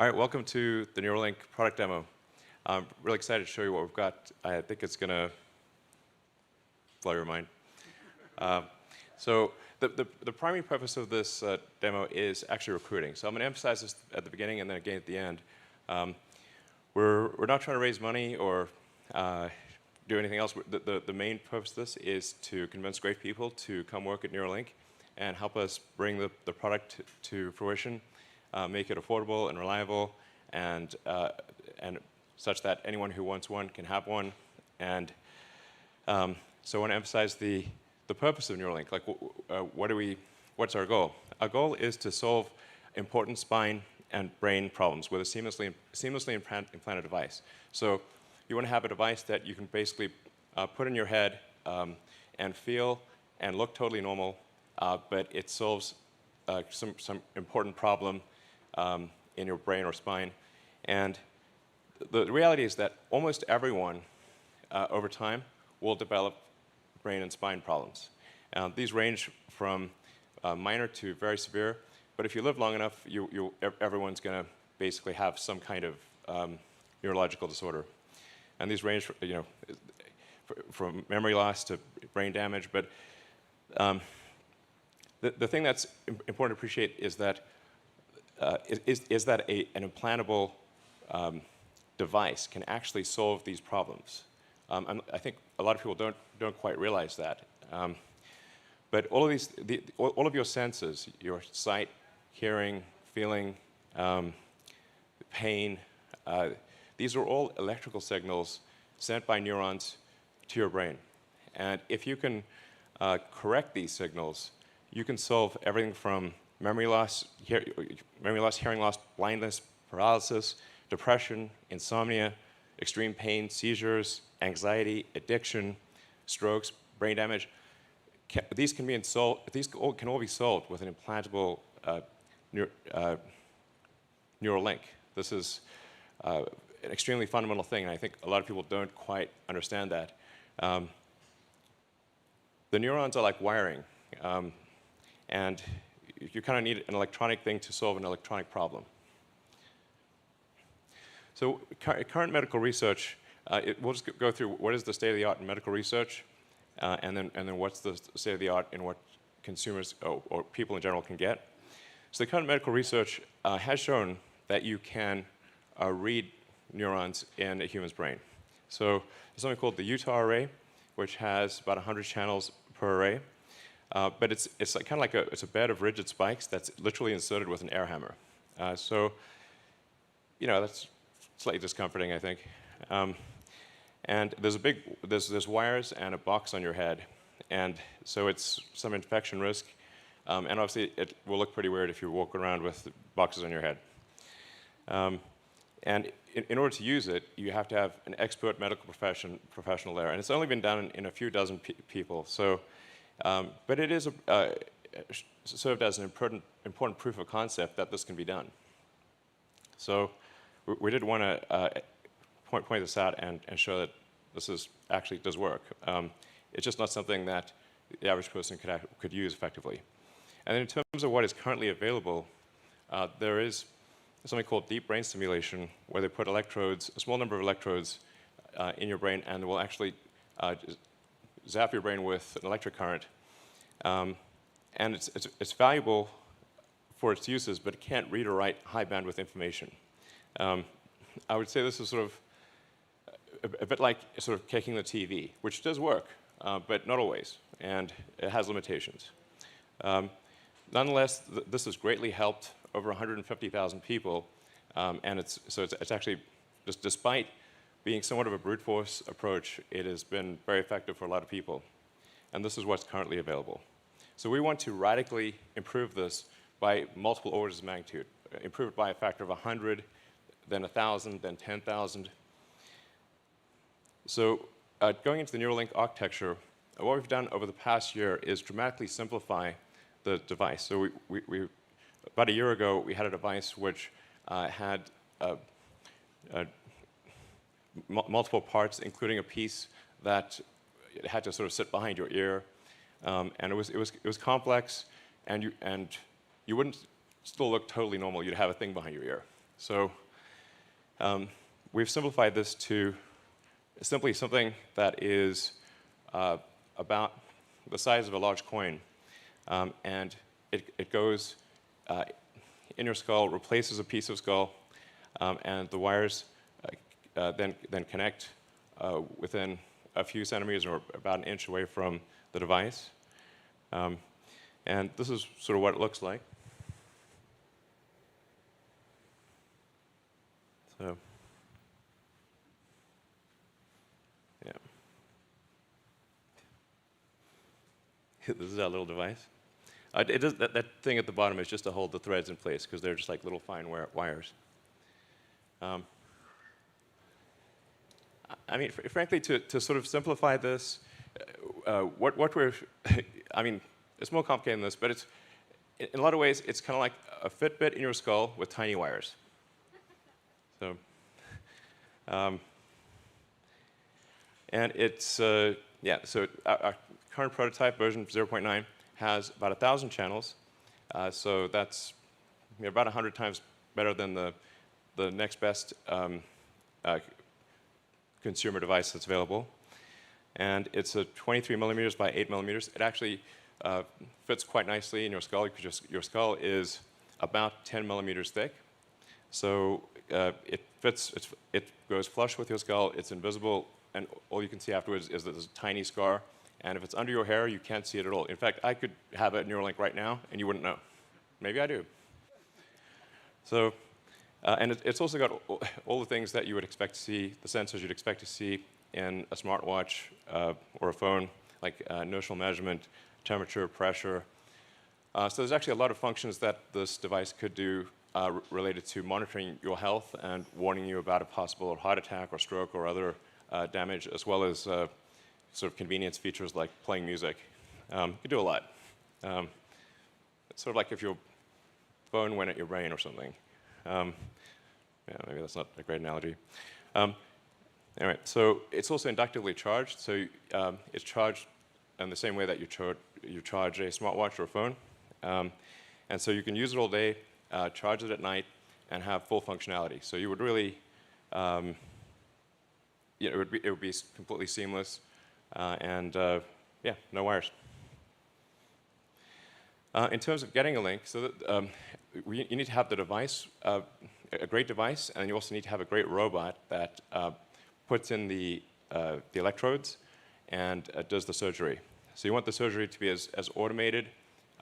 All right, welcome to the Neuralink product demo. I'm really excited to show you what we've got. I think it's going to blow your mind. So the primary purpose of this demo is actually recruiting. So I'm going to emphasize this at the beginning and then again at the end. We're not trying to raise money or do anything else. The main purpose of this is to convince great people to come work at Neuralink and help us bring the product to fruition, make it affordable and reliable, and such that anyone who wants one can have one. And so I want to emphasize the purpose of Neuralink. Like, what's our goal? Our goal is to solve important spine and brain problems with a seamlessly implanted device. So you want to have a device that you can basically put in your head and feel and look totally normal, but it solves some important problem in your brain or spine. And the reality is that almost everyone over time will develop brain and spine problems. These range from minor to very severe, but if you live long enough, everyone's going to basically have some kind of neurological disorder. And these range from memory loss to brain damage. But the thing that's important to appreciate is that an implantable device can actually solve these problems. I think a lot of people don't quite realize that. But all of your senses, your sight, hearing, feeling, pain, these are all electrical signals sent by neurons to your brain. And if you can correct these signals, you can solve everything from memory loss, hearing loss, blindness, paralysis, depression, insomnia, extreme pain, seizures, anxiety, addiction, strokes, brain damage. These can all be solved with an implantable Neuralink. This is an extremely fundamental thing, and I think a lot of people don't quite understand that. The neurons are like wiring, and you kind of need an electronic thing to solve an electronic problem. So current medical research, we'll just go through what is the state of the art in medical research, and then what's the state of the art in what consumers or people in general can get. So the current medical research has shown that you can read neurons in a human's brain. So there's something called the Utah array, which has about 100 channels per array. But it's like, kind of like it's a bed of rigid spikes that's literally inserted with an air hammer. So that's slightly discomforting, I think. And there's wires and a box on your head, and so it's some infection risk. And obviously, it will look pretty weird if you walk around with boxes on your head. And in order to use it, you have to have an expert medical professional there, and it's only been done in a few dozen people. So, but it is served as an important proof of concept that this can be done. So we did want to point this out and show that this actually does work. It's just not something that the average person could use effectively. And then in terms of what is currently available, there is something called deep brain stimulation, where they put electrodes, a small number of electrodes, in your brain, and will actually zap your brain with an electric current. And it's valuable for its uses, but it can't read or write high bandwidth information. I would say this is sort of a bit like sort of kicking the TV, which does work, but not always, and it has limitations. Nonetheless, this has greatly helped over 150,000 people, and it's actually, just despite being somewhat of a brute force approach, it has been very effective for a lot of people. And this is what's currently available. So we want to radically improve this by multiple orders of magnitude, improve it by a factor of 100, then 1,000, then 10,000. So going into the Neuralink architecture, what we've done over the past year is dramatically simplify the device. So about a year ago, we had a device which had multiple parts, including a piece that had to sort of sit behind your ear, and it was complex, and you wouldn't still look totally normal. You'd have a thing behind your ear. So we've simplified this to simply something that is about the size of a large coin. And it goes in your skull, replaces a piece of skull, and the wires then connect within a few centimeters or about an inch away from the device. And this is sort of what it looks like. So, yeah. This is our little device. That thing at the bottom is just to hold the threads in place, because they're just like little fine wires. I mean, frankly, to sort of simplify this, what we're, I mean, it's more complicated than this, but it's, in a lot of ways, it's kind of like a Fitbit in your skull with tiny wires. So, and it's, yeah, so our current prototype, version 0.9, has about 1,000 channels. So that's about 100 times better than the next best consumer device that's available. And it's a 23 millimeters by 8 millimeters. It actually fits quite nicely in your skull, because your skull is about 10 millimeters thick. So it fits, it goes flush with your skull, it's invisible, and all you can see afterwards is that there's a tiny scar. And if it's under your hair, you can't see it at all. In fact, I could have a Neuralink right now, and you wouldn't know. Maybe I do. So, and it's also got all the things that you would expect to see, the sensors you'd expect to see in a smartwatch or a phone, like inertial measurement, temperature, pressure. So there's actually a lot of functions that this device could do related to monitoring your health and warning you about a possible heart attack or stroke or other damage, as well as sort of convenience features like playing music. You could do a lot. It's sort of like if your phone went at your brain or something. Yeah, maybe that's not a great analogy. Anyway, so it's also inductively charged. So it's charged in the same way that you charge a smartwatch or a phone. And so you can use it all day, charge it at night, and have full functionality. So you would really, it would be completely seamless. And yeah, no wires. In terms of getting a link, so that, you need to have the device, a great device, and you also need to have a great robot that puts in the electrodes and does the surgery. So you want the surgery to be as automated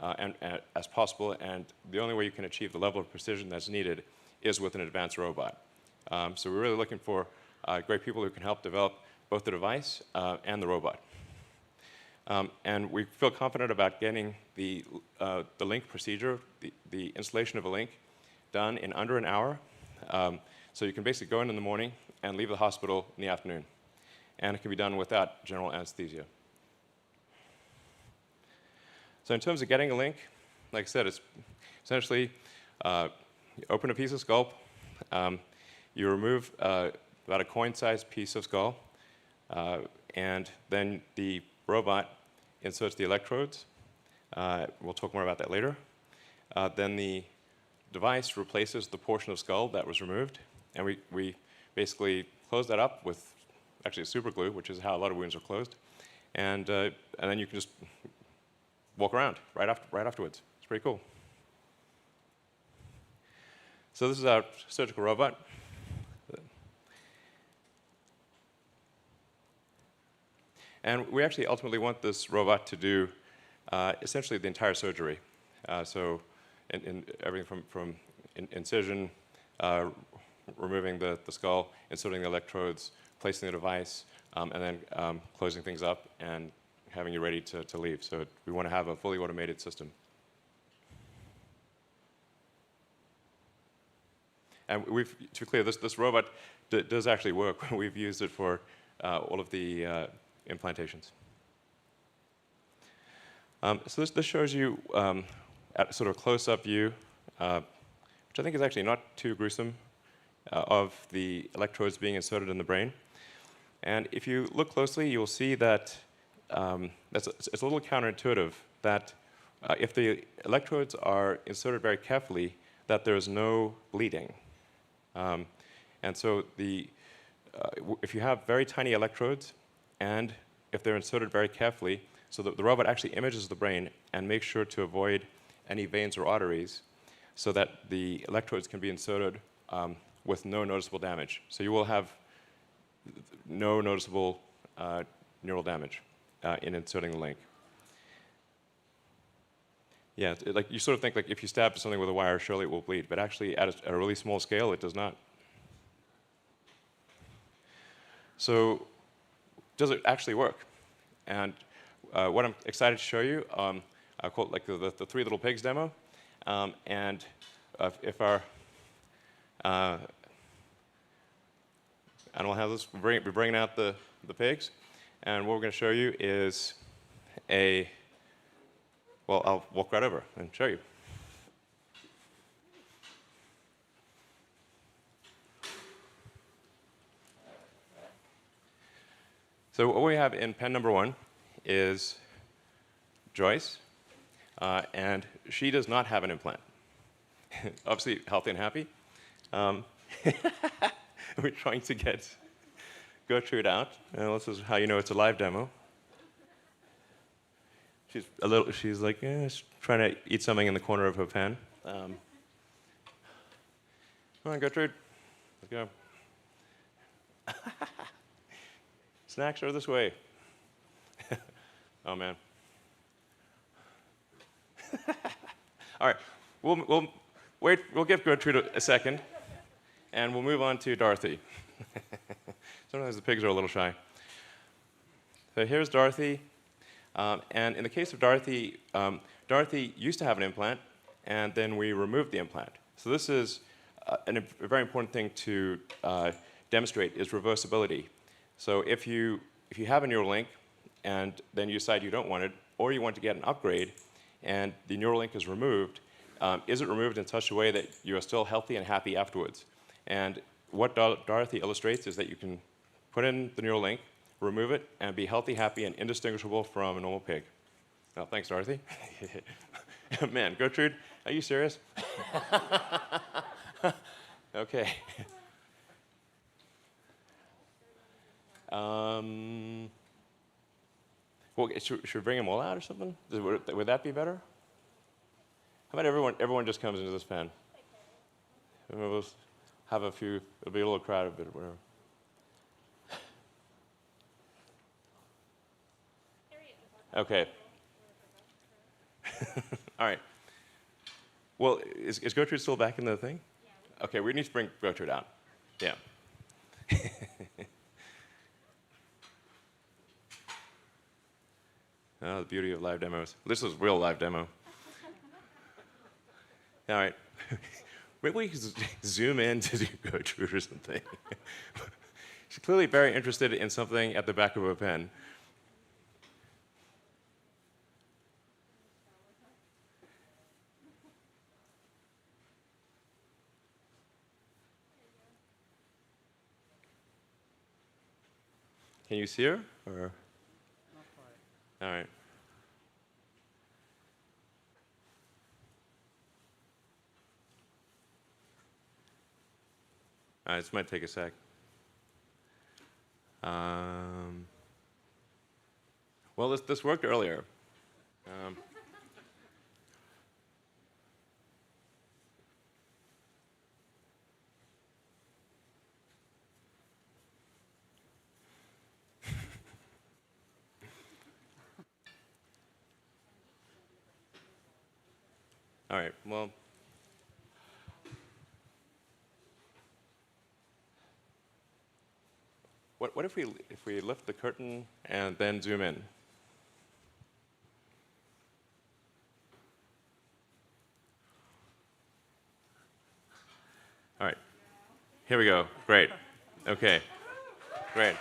and as possible, and the only way you can achieve the level of precision that's needed is with an advanced robot. So we're really looking for great people who can help develop both the device and the robot. And we feel confident about getting the link procedure, the installation of a link, done in under an hour. So you can basically go in the morning and leave the hospital in the afternoon. And it can be done without general anesthesia. So in terms of getting a link, like I said, it's essentially you open a piece of skull, you remove about a coin-sized piece of skull, and then the robot inserts the electrodes. We'll talk more about that later. Then the device replaces the portion of skull that was removed, and we basically close that up with actually super glue, which is how a lot of wounds are closed, and then you can just walk around right afterwards. It's pretty cool. So this is our surgical robot. And we actually ultimately want this robot to do essentially the entire surgery. So in everything from incision, removing the skull, inserting the electrodes, placing the device, and then closing things up and having you ready to leave. So we want to have a fully automated system. And to be clear, this robot does actually work. We've used it for all of the implantations. So this shows you at sort of a close-up view, which I think is actually not too gruesome, of the electrodes being inserted in the brain. And if you look closely, you'll see that it's a little counterintuitive that if the electrodes are inserted very carefully, that there's no bleeding. And so if you have very tiny electrodes, and if they're inserted very carefully, so that the robot actually images the brain and makes sure to avoid any veins or arteries, so that the electrodes can be inserted with no noticeable damage. So you will have no noticeable neural damage in inserting the link. Yeah, like you sort of think like if you stab something with a wire, surely it will bleed, but actually at a really small scale, it does not. So does it actually work? And what I'm excited to show you, I call it like the Three Little Pigs demo. And if our animal handlers, we're bringing out the pigs. And what we're going to show you is well, I'll walk right over and show you. So what we have in pen number 1 is Joyce, and she does not have an implant. Obviously healthy and happy. We're trying to get Gertrude out. This is how you know it's a live demo. She's like, she's trying to eat something in the corner of her pen. Come on, Gertrude, let's go. Snacks are this way. Oh, man. All right, we'll wait. We'll give Gertrude a second, and we'll move on to Dorothy. Sometimes the pigs are a little shy. So here's Dorothy. And in the case of Dorothy, Dorothy used to have an implant, and then we removed the implant. So this is a very important thing to demonstrate is reversibility. So if you have a Neuralink, and then you decide you don't want it, or you want to get an upgrade, and the Neuralink is removed, is it removed in such a way that you are still healthy and happy afterwards? And what Dorothy illustrates is that you can put in the Neuralink, remove it, and be healthy, happy, and indistinguishable from a normal pig. Well, thanks, Dorothy. Man, Gertrude, are you serious? Okay. Well, should we bring them all out or something? Would that be better? How about everyone just comes into this pen? We'll have a few, it'll be a little crowded, but whatever. Okay. All right. Well, is Gertrude still back in the thing? Yeah. Okay, we need to bring Gertrude out. Yeah. Oh, the beauty of live demos. This is a real live demo. All right. Maybe we can zoom in to do Gertrude or something. She's clearly very interested in something at the back of a pen. Can you see her? Or? Not quite. All right. All right, this might take a sec. Well, this worked earlier. All right, well. What if we lift the curtain and then zoom in? All right, here we go. Great. Okay, great.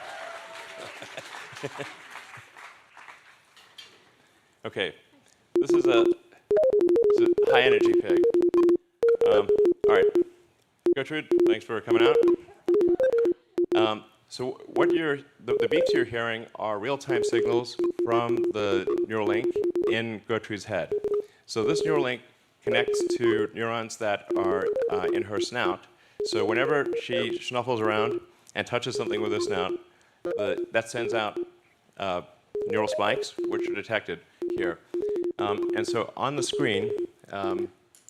Okay, this is a high energy pig. All right, Gertrude, thanks for coming out. So what the beeps you're hearing are real-time signals from the Neuralink in Gertrude's head. So this Neuralink connects to neurons that are in her snout, So whenever she snuffles around and touches something with her snout, that sends out neural spikes, which are detected here. And so on the screen,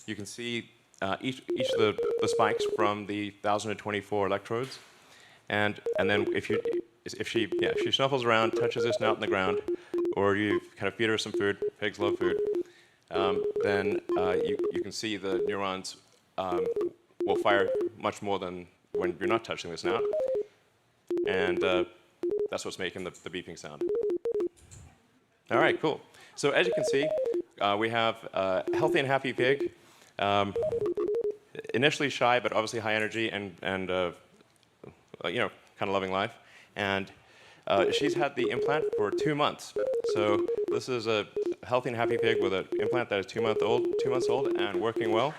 you can see each of the spikes from the 1,024 electrodes. And then if she snuffles around, touches her snout in the ground, or you kind of feed her some food, pigs love food, then you can see the neurons will fire much more than when you're not touching the snout. And that's what's making the beeping sound. All right, cool. So as you can see, we have a healthy and happy pig. Initially shy, but obviously high energy and kind of loving life. And she's had the implant for 2 months. So this is a healthy and happy pig with an implant that is 2 months old and working well.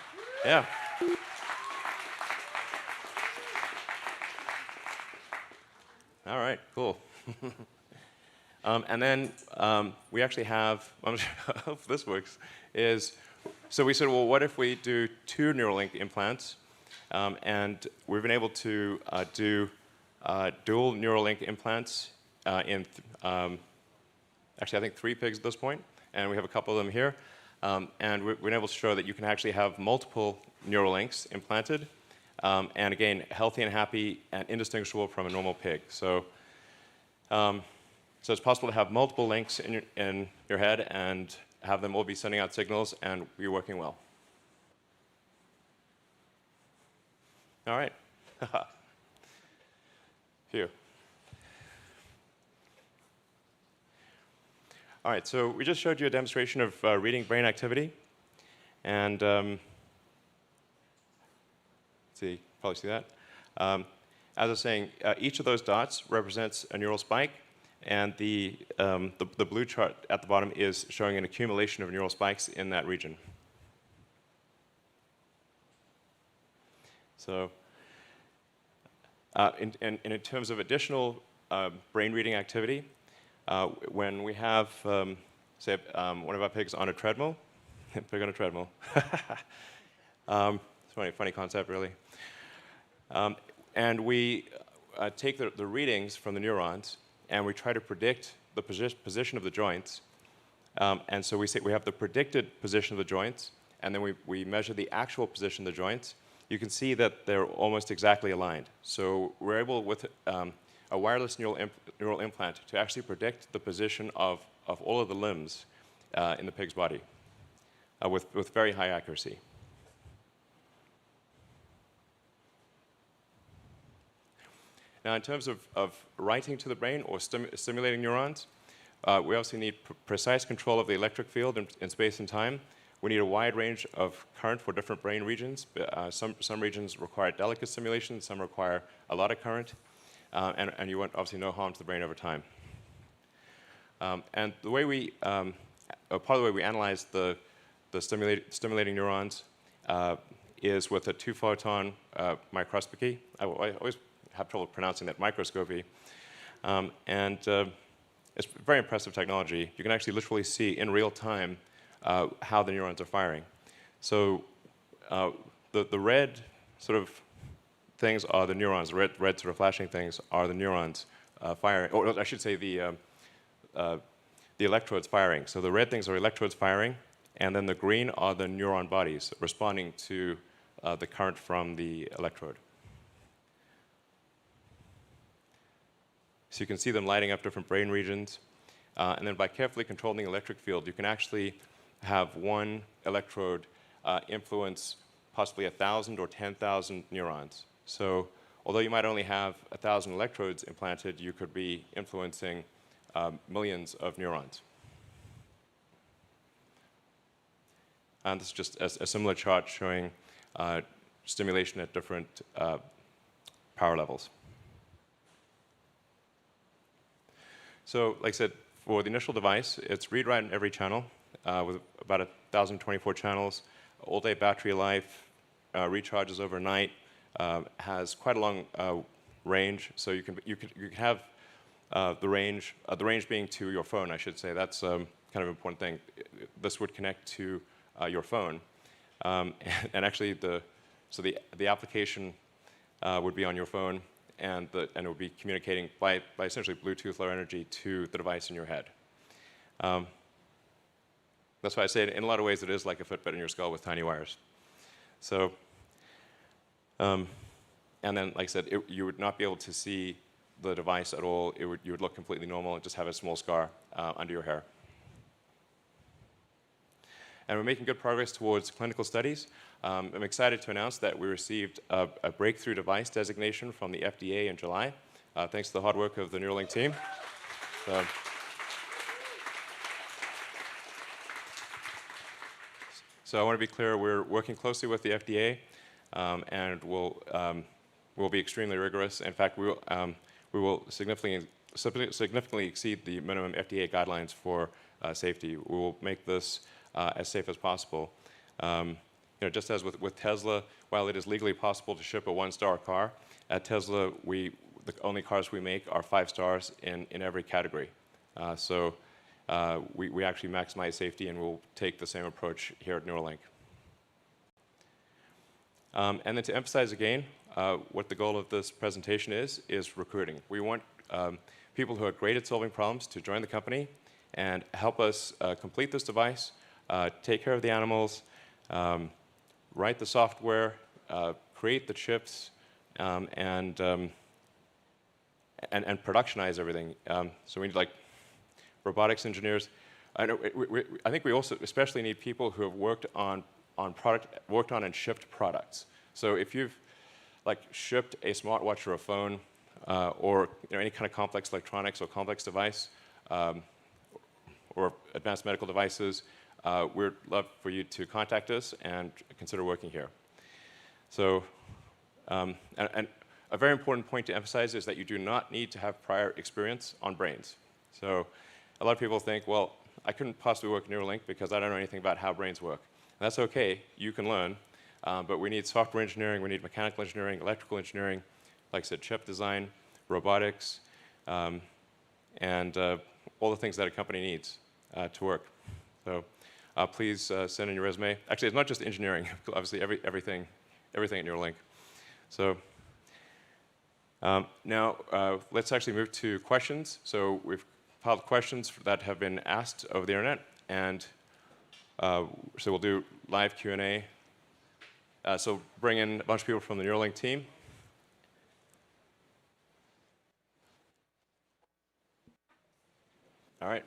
Yeah. All right, cool. And then we actually have, I hope this works, so we said, well, what if we do 2 Neuralink implants? And we've been able to do dual Neuralink implants in, actually, I think 3 pigs at this point, and we have a couple of them here. And we've been able to show that you can actually have multiple Neuralinks implanted, and again, healthy and happy and indistinguishable from a normal pig. So it's possible to have multiple links in your head and have them all be sending out signals and be working well. All right. Phew. All right, so we just showed you a demonstration of reading brain activity. And let's see, probably see that. As I was saying, each of those dots represents a neural spike. And the blue chart at the bottom is showing an accumulation of neural spikes in that region. So in terms of additional brain reading activity, when we have, say, one of our pigs on a treadmill, pig on a treadmill, it's a funny concept, really. And we take the readings from the neurons, and we try to predict the position of the joints. And so we have the predicted position of the joints, and then we measure the actual position of the joints. You can see that they're almost exactly aligned. So we're able, with a wireless neural implant, to actually predict the position of all of the limbs in the pig's body with very high accuracy. Now, in terms of writing to the brain or stimulating neurons, we also need precise control of the electric field in space and time. We need a wide range of current for different brain regions. Some regions require delicate stimulation, some require a lot of current, and you want, obviously, no harm to the brain over time. And the way part of the way we analyze the stimulating neurons is with a 2-photon microscopy. I always have trouble pronouncing that, microscopy. And it's very impressive technology. You can actually literally see in real time how the neurons are firing. So the red sort of things are the neurons. The red sort of flashing things are the neurons firing, or I should say the electrodes firing. So the red things are electrodes firing, and then the green are the neuron bodies responding to the current from the electrode. So you can see them lighting up different brain regions. And then by carefully controlling the electric field, you can actually have one electrode influence possibly 1,000 or 10,000 neurons. So although you might only have 1,000 electrodes implanted, you could be influencing millions of neurons. And this is just a similar chart showing stimulation at different power levels. So, like I said, for the initial device, it's read-write in every channel with about 1,024 channels, all-day battery life, recharges overnight, has quite a long range. So you can have the range being to your phone, I should say. That's kind of an important thing. This would connect to your phone, and actually the application would be on your phone, and it would be communicating by essentially Bluetooth Low Energy to the device in your head. That's why I say in a lot of ways it is like a Fitbit in your skull with tiny wires. So, and then, like I said, you would not be able to see the device at all. You would look completely normal and just have a small scar under your hair. And we're making good progress towards clinical studies. I'm excited to announce that we received a breakthrough device designation from the FDA in July, thanks to the hard work of the Neuralink team. So I want to be clear, we're working closely with the FDA, and we'll be extremely rigorous. In fact, we will significantly exceed the minimum FDA guidelines for safety. We will make this as safe as possible. Just as with Tesla, while it is legally possible to ship a 1-star car, at Tesla, the only cars we make are 5 stars in every category. So we actually maximize safety, and we'll take the same approach here at Neuralink. And then to emphasize again, what the goal of this presentation is recruiting. We want people who are great at solving problems to join the company and help us complete this device, take care of the animals, write the software, create the chips, and productionize everything. So we need robotics engineers. I think we also especially need people who have worked on and shipped products. So if you've shipped a smartwatch or a phone, or any kind of complex electronics or complex device, or advanced medical devices, we'd love for you to contact us and consider working here. So, and a very important point to emphasize is that you do not need to have prior experience on brains. So a lot of people think, well, I couldn't possibly work at Neuralink because I don't know anything about how brains work. And that's okay, you can learn, but we need software engineering, we need mechanical engineering, electrical engineering, like I said, chip design, robotics, and all the things that a company needs to work. So please send in your resume. Actually, it's not just engineering, obviously everything at Neuralink. So now let's actually move to questions. So we've piled questions that have been asked over the internet, and so we'll do live Q&A. So bring in a bunch of people from the Neuralink team. All right.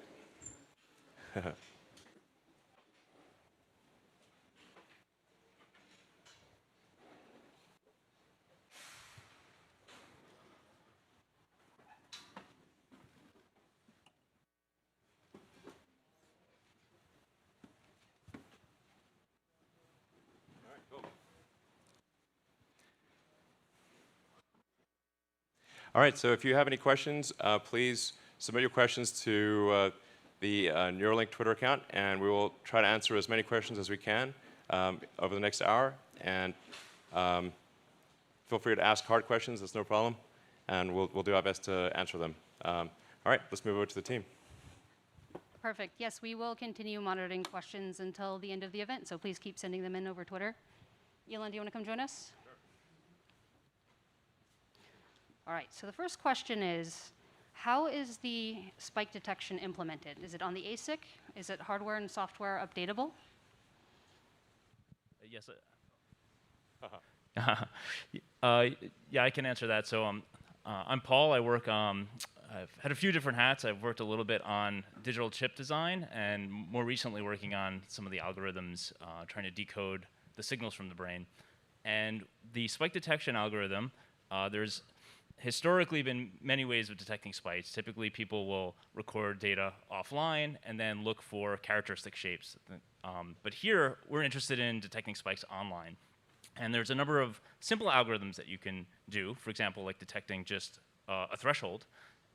All right, so if you have any questions, please submit your questions to the Neuralink Twitter account, and we will try to answer as many questions as we can over the next hour. And feel free to ask hard questions, that's no problem, and we'll do our best to answer them. All right, let's move over to the team. Perfect. Yes, we will continue monitoring questions until the end of the event, so please keep sending them in over Twitter. Elon, do you want to come join us? All right, so the first question is, how is the spike detection implemented? Is it on the ASIC? Is it hardware and software updatable? Yes. Yeah, I can answer that. So I'm Paul. I work, I've had a few different hats. I've worked a little bit on digital chip design, and more recently working on some of the algorithms, trying to decode the signals from the brain. And the spike detection algorithm, there's historically been many ways of detecting spikes. Typically, people will record data offline and then look for characteristic shapes. But here, we're interested in detecting spikes online. And there's a number of simple algorithms that you can do, for example, like detecting just a threshold.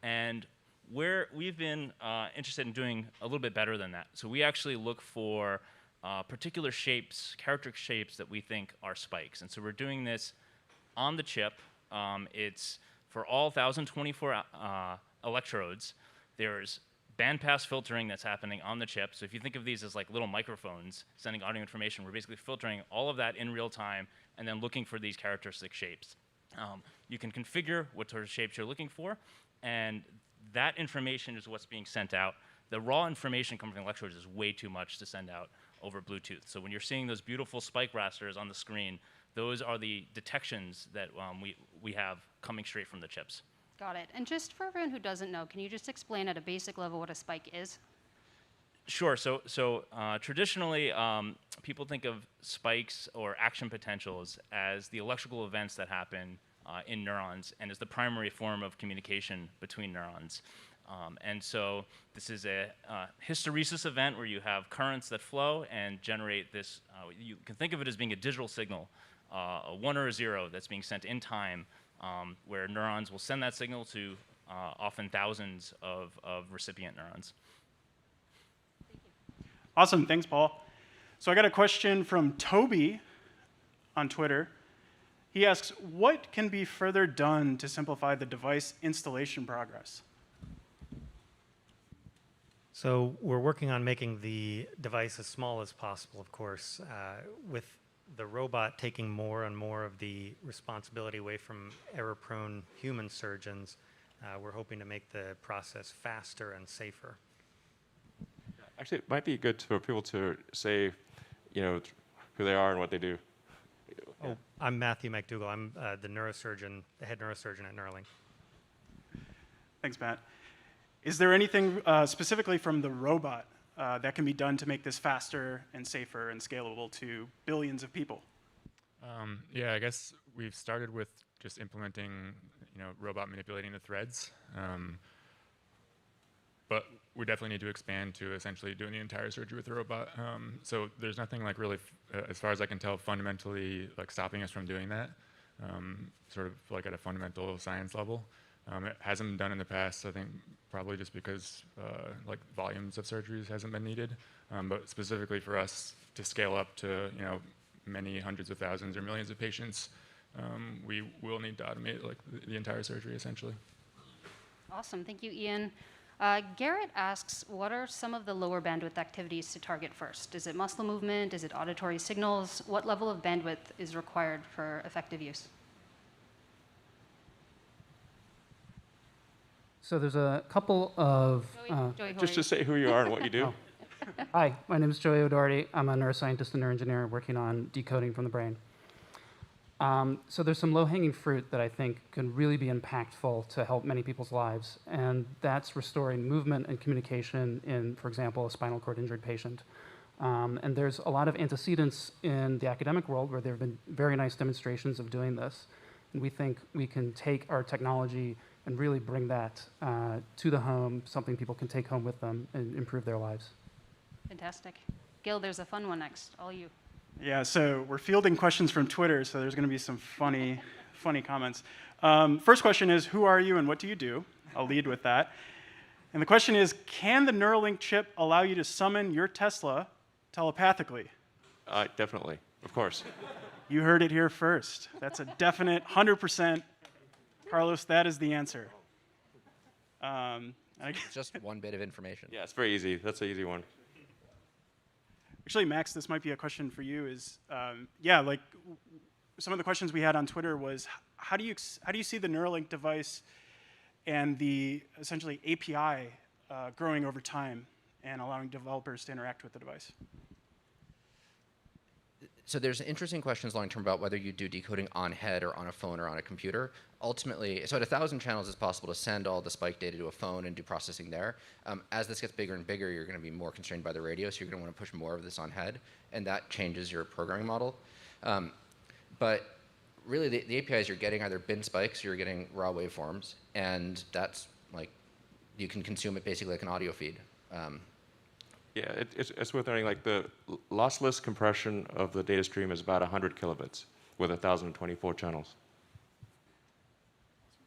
And where we've been interested in doing a little bit better than that. So we actually look for particular shapes, characteristic shapes that we think are spikes. And so we're doing this on the chip. It's for all 1,024 electrodes, there's bandpass filtering that's happening on the chip. So if you think of these as like little microphones sending audio information, we're basically filtering all of that in real time and then looking for these characteristic shapes. You can configure what sort of shapes you're looking for, and that information is what's being sent out. The raw information coming from the electrodes is way too much to send out over Bluetooth. So when you're seeing those beautiful spike rasters on the screen, those are the detections that we have coming straight from the chips. Got it. And just for everyone who doesn't know, can you just explain at a basic level what a spike is? Sure. So traditionally, people think of spikes or action potentials as the electrical events that happen in neurons and as the primary form of communication between neurons. And so this is a hysteresis event where you have currents that flow and generate this. You can think of it as being a digital signal, a 1 or a 0 that's being sent in time, where neurons will send that signal to often thousands of recipient neurons. Awesome, thanks, Paul. So I got a question from Toby on Twitter. He asks, what can be further done to simplify the device installation progress? So we're working on making the device as small as possible, of course, with the robot taking more and more of the responsibility away from error-prone human surgeons. We're hoping to make the process faster and safer. Actually, it might be good for people to say, who they are and what they do. Oh, I'm Matthew McDougall. I'm the head neurosurgeon at Neuralink. Thanks, Matt. Is there anything specifically from the robot that can be done to make this faster and safer and scalable to billions of people? Yeah, I guess we've started with just implementing, robot manipulating the threads. But we definitely need to expand to essentially doing the entire surgery with the robot. So there's nothing like really, as far as I can tell, fundamentally like stopping us from doing that, sort of like at a fundamental science level. It hasn't been done in the past, I think probably just because like volumes of surgeries hasn't been needed. But specifically for us to scale up to, many hundreds of thousands or millions of patients, we will need to automate like the entire surgery essentially. Awesome, thank you, Ian. Garrett asks, what are some of the lower bandwidth activities to target first? Is it muscle movement? Is it auditory signals? What level of bandwidth is required for effective use? So there's a couple of... Joey, Just to say who you are and what you do. Hi, my name is Joey O'Doherty. I'm a neuroscientist and neuroengineer working on decoding from the brain. So there's some low-hanging fruit that I think can really be impactful to help many people's lives, and that's restoring movement and communication in, for example, a spinal cord injured patient. And there's a lot of antecedents in the academic world where there have been very nice demonstrations of doing this, and we think we can take our technology and really bring that to the home, something people can take home with them and improve their lives. Fantastic. Gil, there's a fun one next. All you. Yeah, so we're fielding questions from Twitter, so there's going to be some funny comments. First question is, who are you and what do you do? I'll lead with that. And the question is, can the Neuralink chip allow you to summon your Tesla telepathically? Definitely, of course. You heard it here first. That's a definite 100%. Carlos, that is the answer. It's just one bit of information. Yeah, it's very easy. That's an easy one. Actually, Max, this might be a question for you. Like some of the questions we had on Twitter was, how do you see the Neuralink device and the essentially API growing over time and allowing developers to interact with the device? So there's interesting questions long term about whether you do decoding on head or on a phone or on a computer. Ultimately, so at 1,000 channels, it's possible to send all the spike data to a phone and do processing there. As this gets bigger and bigger, you're going to be more constrained by the radio, so you're going to want to push more of this on head, and that changes your programming model. But really, the APIs you're getting either bin spikes or you're getting raw waveforms, and that's like, you can consume it basically like an audio feed. Yeah, it's worth noting, like the lossless compression of the data stream is about 100 kilobits with 1,024 channels.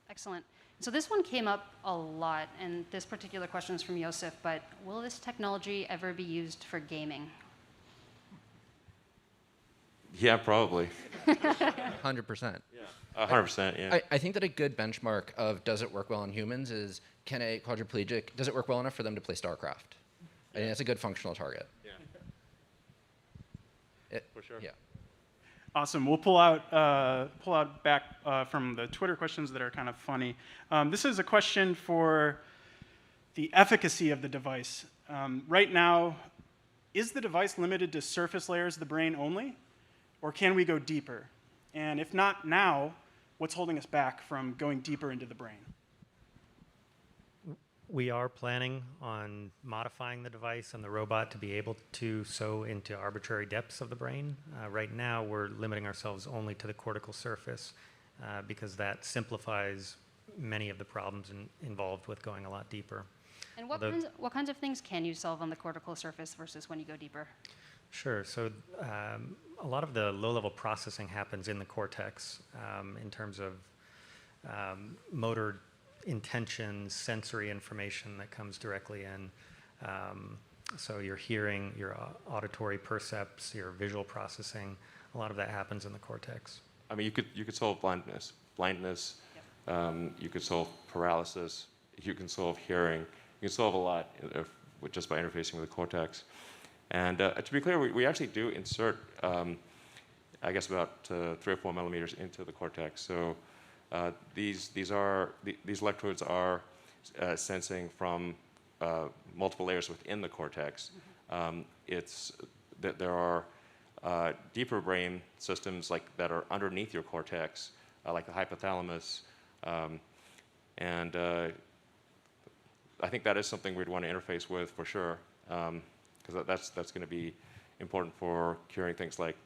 Excellent. So this one came up a lot, and this particular question is from Yosef, but will this technology ever be used for gaming? Yeah, probably. 100%. 100%, yeah. I think that a good benchmark of does it work well in humans is, can a quadriplegic, does it work well enough for them to play StarCraft? I think that's a good functional target. Yeah. For sure. Yeah. Awesome. We'll pull out back from the Twitter questions that are kind of funny. This is a question for the efficacy of the device. Right now, is the device limited to surface layers of the brain only, or can we go deeper? And if not now, what's holding us back from going deeper into the brain? We are planning on modifying the device and the robot to be able to sew into arbitrary depths of the brain. Right now, we're limiting ourselves only to the cortical surface because that simplifies many of the problems involved with going a lot deeper. And what kinds of things can you solve on the cortical surface versus when you go deeper? Sure. So a lot of the low-level processing happens in the cortex in terms of motor intentions, sensory information that comes directly in. So your hearing, your auditory percepts, your visual processing, a lot of that happens in the cortex. I mean, you could solve blindness. You could solve paralysis. You can solve hearing. You can solve a lot just by interfacing with the cortex. And to be clear, we actually do insert, I guess, about 3 or 4 millimeters into the cortex. So these electrodes are sensing from multiple layers within the cortex. There are deeper brain systems that are underneath your cortex, like the hypothalamus, and I think that is something we'd want to interface with for sure, because that's going to be important for curing things like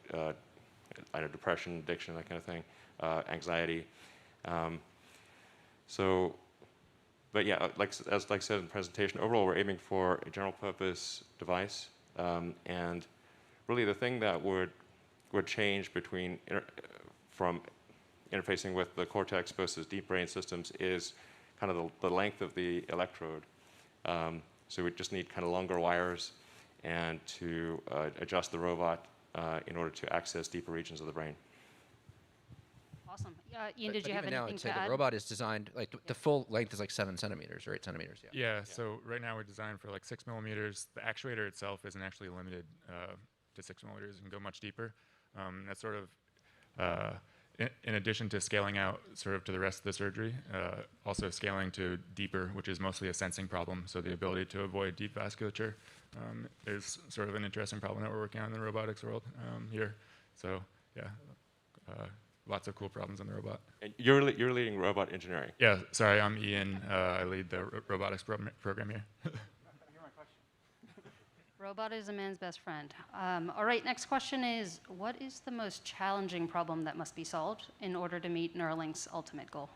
depression, addiction, that kind of thing, anxiety. But yeah, like I said in the presentation, overall we're aiming for a general purpose device, and really the thing that would change from interfacing with the cortex versus deep brain systems is kind of the length of the electrode. So we just need kind of longer wires and to adjust the robot in order to access deeper regions of the brain. Awesome. Ian, did you have even now, anything I'd to say add? the robot is designed, like the full length is like 7 centimeters or 8 centimeters. Yeah. Yeah, so right now we're designed for like 6 millimeters. The actuator itself isn't actually limited to 6 millimeters. It can go much deeper. That's sort of, in addition to scaling out sort of to the rest of the surgery, also scaling to deeper, which is mostly a sensing problem. So the ability to avoid deep vasculature is sort of an interesting problem that we're working on in the robotics world here. So yeah, lots of cool problems in the robot. And you're leading robot engineering. Yeah, sorry, I'm Ian. I lead the robotics program here. Robot is a man's best friend. All right, next question is, what is the most challenging problem that must be solved in order to meet Neuralink's ultimate goal?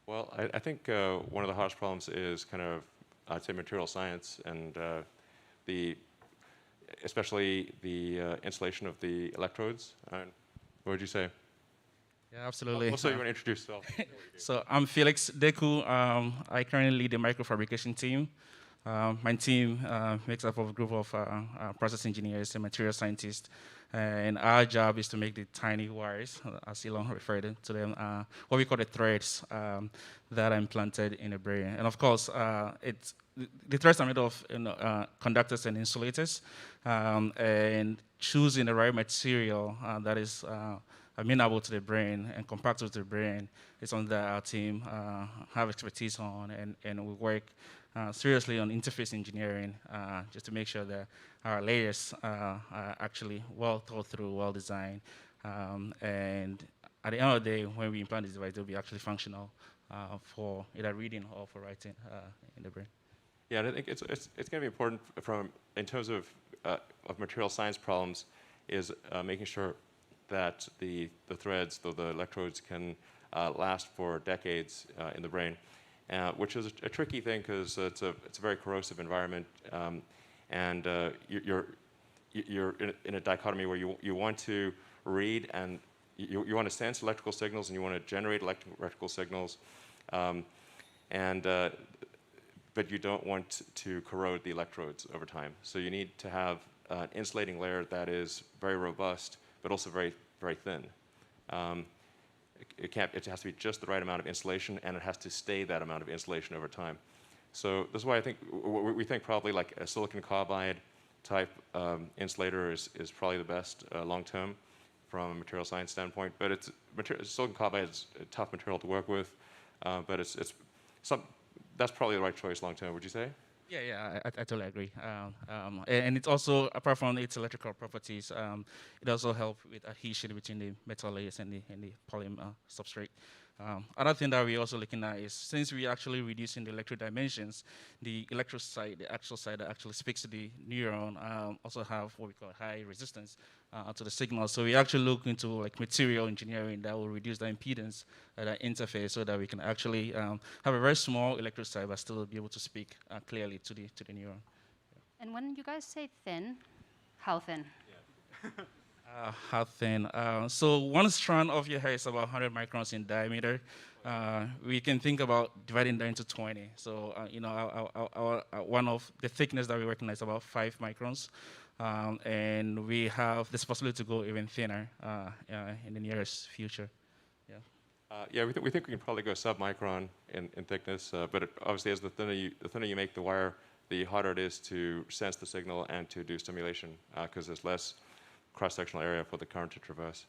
Well, I think one of the hardest problems is kind of, I'd say, material science and especially the installation of the electrodes. What would you say? Yeah, absolutely. Also, you want to introduce yourself? So I'm Felix Deku. I currently lead the microfabrication team. My team makes up of a group of process engineers and material scientists. And our job is to make the tiny wires, as Elon referred to them, what we call the threads that are implanted in the brain. And of course, the threads are made of conductors and insulators. And choosing the right material that is amenable to the brain and compatible to the brain is something that our team have expertise on, and we work seriously on interface engineering just to make sure that our layers are actually well thought through, well designed, and at the end of the day, when we implant this device, they'll be actually functional for either reading or for writing in the brain. Yeah, and I think it's going to be important in terms of material science problems, is making sure that the threads, the electrodes, can last for decades in the brain, which is a tricky thing because it's a very corrosive environment, and you're in a dichotomy where you want to read and you want to sense electrical signals and you want to generate electrical signals, but you don't want to corrode the electrodes over time. So you need to have an insulating layer that is very robust, but also very, very thin. It has to be just the right amount of insulation, and it has to stay that amount of insulation over time. So this is why I think we think probably like a silicon carbide type insulator is probably the best long term from a material science standpoint. But silicon carbide is a tough material to work with, but that's probably the right choice long term. Would you say? Yeah, I totally agree. And it's also, apart from its electrical properties, it also helps with adhesion between the metal layers and the polymer substrate. Another thing that we're also looking at is, since we're actually reducing the electric dimensions, the electro side, the actual side that actually speaks to the neuron, also have what we call high resistance to the signal. So we actually look into like material engineering that will reduce the impedance at that interface, so that we can actually have a very small electro side but still be able to speak clearly to the neuron. And when you guys say thin, how thin? How thin? So one strand of your hair is about 100 microns in diameter. We can think about dividing that into 20. So one of the thickness that we recognize is about 5 microns, and we have this possibility to go even thinner in the nearest future. Yeah, we think we can probably go sub-micron in thickness, but obviously, as the thinner you make the wire, the harder it is to sense the signal and to do stimulation, because there's less cross-sectional area for the current to traverse.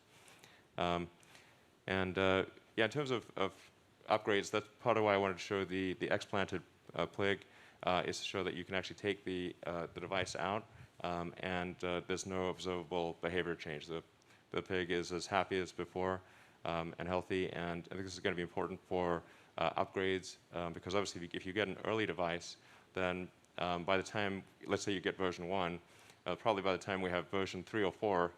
In terms of upgrades, that's part of why I wanted to show the explanted plig, is to show that you can actually take the device out, and there's no observable behavior change. The pig is as happy as before and healthy, and I think this is going to be important for upgrades, because obviously if you get an early device, then by the time, let's say you get version 1, probably by the time we have version 3 or 4,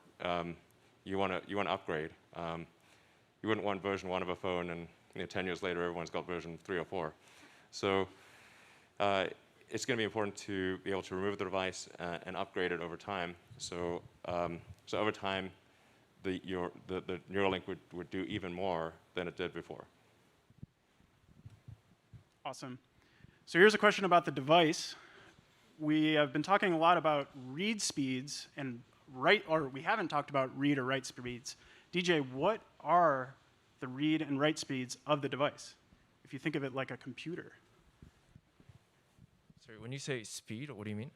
you want to upgrade. You wouldn't want version 1 of a phone, and 10 years later, everyone's got version 3 or 4. So it's going to be important to be able to remove the device and upgrade it over time. So over time, the Neuralink would do even more than it did before. Awesome. So here's a question about the device. We have been talking a lot about read speeds and we haven't talked about read or write speeds. DJ, what are the read and write speeds of the device, if you think of it like a computer? Sorry, when you say speed, what do you mean?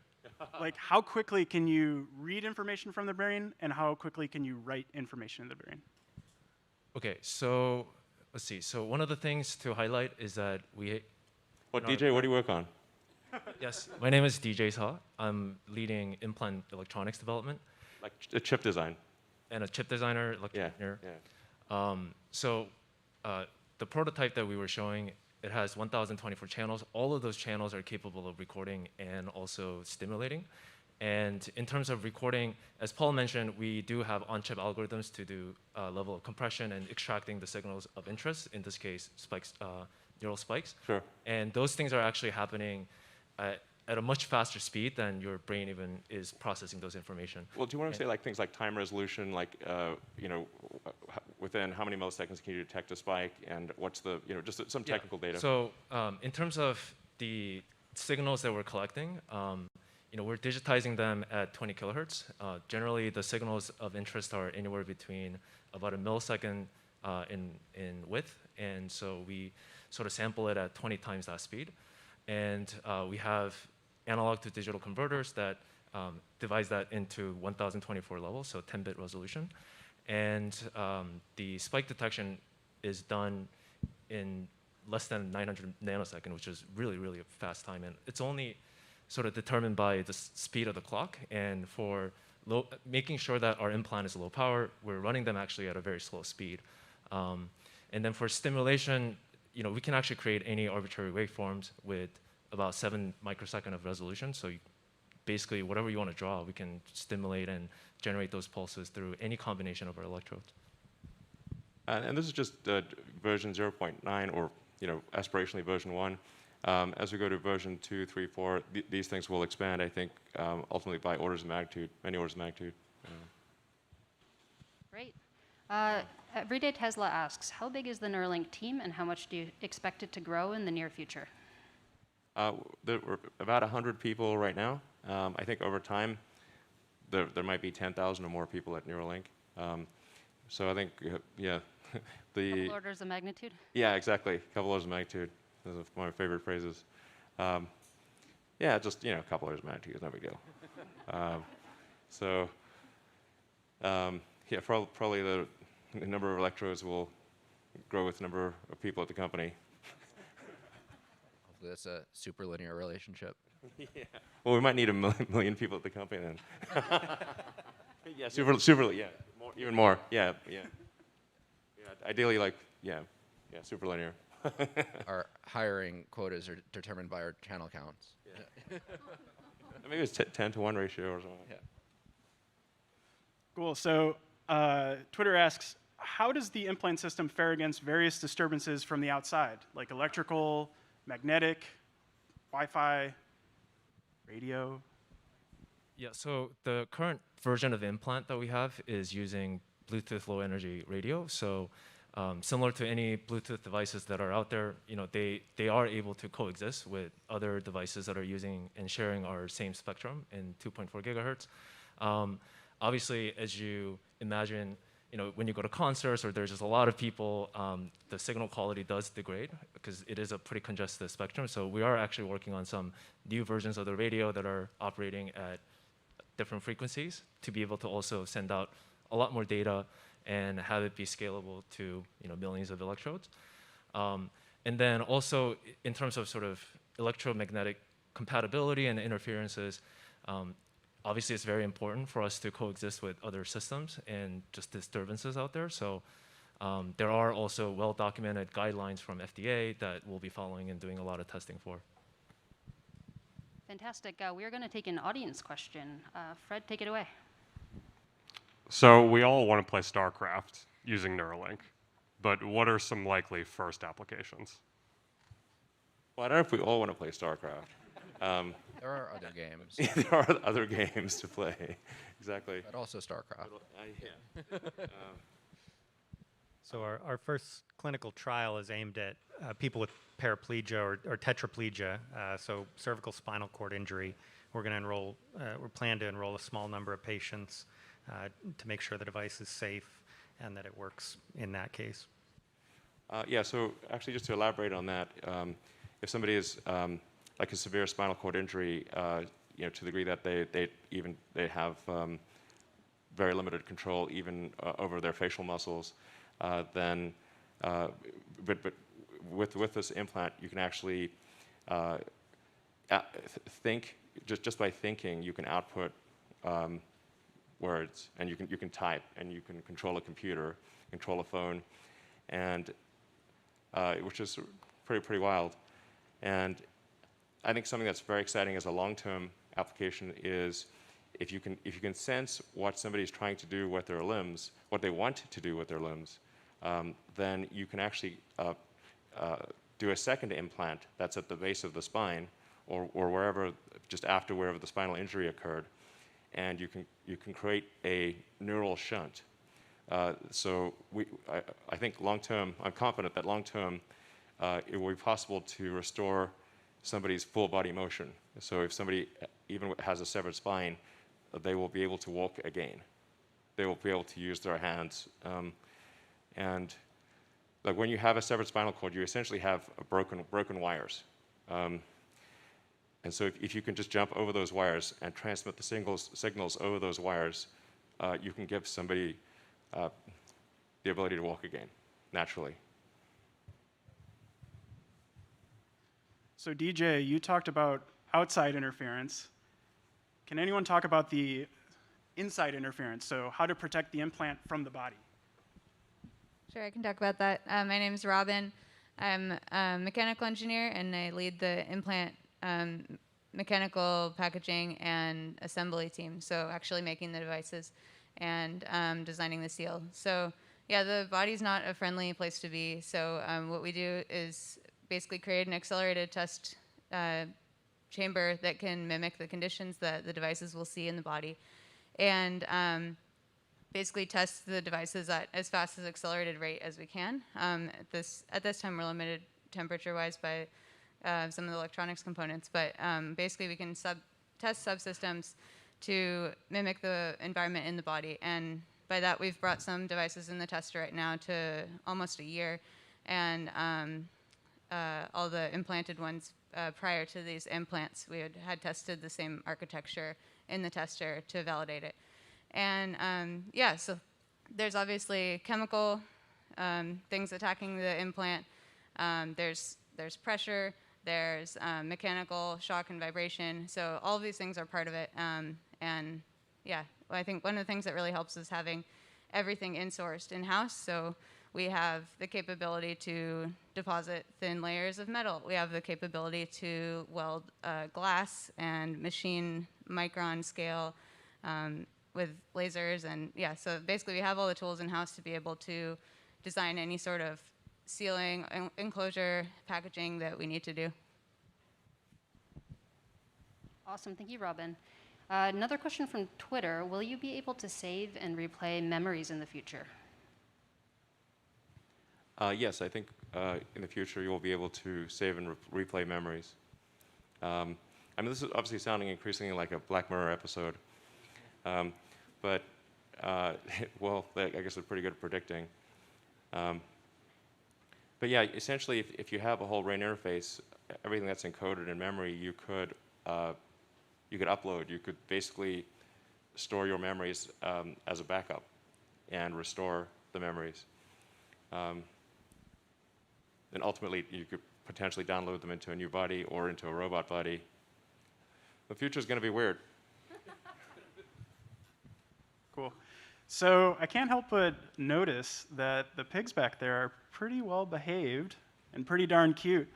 Like, how quickly can you read information from the brain, and how quickly can you write information in the brain? Okay, so let's see. So one of the things to highlight is that we... DJ, what do you work on? Yes, my name is DJ Sa. I'm leading implant electronics development. Like a chip design. And a chip designer, electrical engineer. Yeah. The prototype that we were showing, it has 1,024 channels. All of those channels are capable of recording and also stimulating. And in terms of recording, as Paul mentioned, we do have on-chip algorithms to do a level of compression and extracting the signals of interest, in this case, spikes, neural spikes. Sure. And those things are actually happening at a much faster speed than your brain even is processing those information. Well, do you want to say like things like time resolution, like within how many milliseconds can you detect a spike, and what's the just some technical data? So in terms of the signals that we're collecting, we're digitizing them at 20 kilohertz. Generally, the signals of interest are anywhere between about a millisecond in width, and so we sort of sample it at 20 times that speed. And we have analog to digital converters that divides that into 1,024 levels, so 10-bit resolution. And the spike detection is done in less than 900 nanosecond, which is really, really a fast time. And it's only sort of determined by the speed of the clock. And for making sure that our implant is low power, we're running them actually at a very slow speed. And then for stimulation, we can actually create any arbitrary waveforms with about 7 microsecond of resolution. So basically, whatever you want to draw, we can stimulate and generate those pulses through any combination of our electrodes. And this is just version 0.9, or aspirationally version 1. As we go to version 2, 3, 4, these things will expand, I think, ultimately by orders of magnitude, many orders of magnitude. Great. Everyday Tesla asks, how big is the Neuralink team, and how much do you expect it to grow in the near future? We're about 100 people right now. I think over time, there might be 10,000 or more people at Neuralink. So I think, Couple orders of magnitude? Yeah, exactly. A couple orders of magnitude. Those are my favorite phrases. Yeah, just a couple orders of magnitude, it's no big deal. So yeah, probably the number of electrodes will grow with the number of people at the company. Hopefully that's a super linear relationship. Yeah. Well, we might need a million people at the company then. Yeah, super, yeah, even more. Yeah. Ideally, super linear. Our hiring quotas are determined by our channel counts. Yeah. Maybe it's 10-to-1 ratio or something. Yeah. Cool. So Twitter asks, how does the implant system fare against various disturbances from the outside, like electrical, magnetic, Wi-Fi, radio? Yeah, so the current version of implant that we have is using Bluetooth low energy radio. So similar to any Bluetooth devices that are out there, they are able to coexist with other devices that are using and sharing our same spectrum in 2.4 gigahertz. Obviously, as you imagine, when you go to concerts or there's just a lot of people, the signal quality does degrade because it is a pretty congested spectrum. So we are actually working on some new versions of the radio that are operating at different frequencies to be able to also send out a lot more data and have it be scalable to millions of electrodes. And then also in terms of sort of electromagnetic compatibility and interferences, obviously it's very important for us to coexist with other systems and just disturbances out there. So there are also well-documented guidelines from FDA that we'll be following and doing a lot of testing for. Fantastic. We are going to take an audience question. Fred, take it away. So we all want to play StarCraft using Neuralink, but what are some likely first applications? Well, I don't know if we all want to play StarCraft. There are other games. There are other games to play. Exactly. But also StarCraft. Yeah. So our first clinical trial is aimed at people with paraplegia or tetraplegia, so cervical spinal cord injury. We're going to enroll, we plan to enroll a small number of patients to make sure the device is safe and that it works in that case. Yeah, so actually just to elaborate on that, if somebody is like a severe spinal cord injury, to the degree that they have very limited control even over their facial muscles, then but with this implant you can actually think just by thinking you can output words, and you can type, and you can control a computer, control a phone, and which is pretty wild. And I think something that's very exciting as a long-term application is if you can sense what somebody's trying to do with their limbs, what they want to do with their limbs, then you can actually do a second implant that's at the base of the spine or wherever, just after wherever the spinal injury occurred, and you can create a neural shunt. So I think long-term, I'm confident that long-term it will be possible to restore somebody's full body motion. So if somebody even has a severed spine, they will be able to walk again. They will be able to use their hands. And like when you have a severed spinal cord, you essentially have broken wires. And so if you can just jump over those wires and transmit the signals over those wires, you can give somebody the ability to walk again, naturally. So DJ, you talked about outside interference. Can anyone talk about the inside interference? So how to protect the implant from the body? Sure, I can talk about that. My name is Robin. I'm a mechanical engineer, and I lead the implant mechanical packaging and assembly team. So actually making the devices and designing the seal. So yeah, the body's not a friendly place to be. So what we do is basically create an accelerated test chamber that can mimic the conditions that the devices will see in the body, and basically test the devices at as fast as accelerated rate as we can. At this time, we're limited temperature-wise by some of the electronics components, but basically we can test subsystems to mimic the environment in the body, and by that we've brought some devices in the tester right now to almost a year, and all the implanted ones prior to these implants. We had tested the same architecture in the tester to validate it. And yeah, so there's obviously chemical things attacking the implant. There's pressure. There's mechanical shock and vibration. So all of these things are part of it. And yeah, I think one of the things that really helps is having everything in-sourced in-house. So we have the capability to deposit thin layers of metal. We have the capability to weld glass and machine micron scale with lasers. And yeah, so basically we have all the tools in-house to be able to design any sort of sealing, enclosure, packaging that we need to do. Awesome, thank you, Robin. Another question from Twitter, will you be able to save and replay memories in the future? Yes, I think in the future you will be able to save and replay memories. I mean, this is obviously sounding increasingly like a Black Mirror episode, but well, I guess they're pretty good at predicting. But yeah, essentially, if you have a whole RAIN interface, everything that's encoded in memory, you could upload. You could basically store your memories as a backup and restore the memories. And ultimately, you could potentially download them into a new body or into a robot body. The future is going to be weird. Cool. So I can't help but notice that the pigs back there are pretty well behaved and pretty darn cute.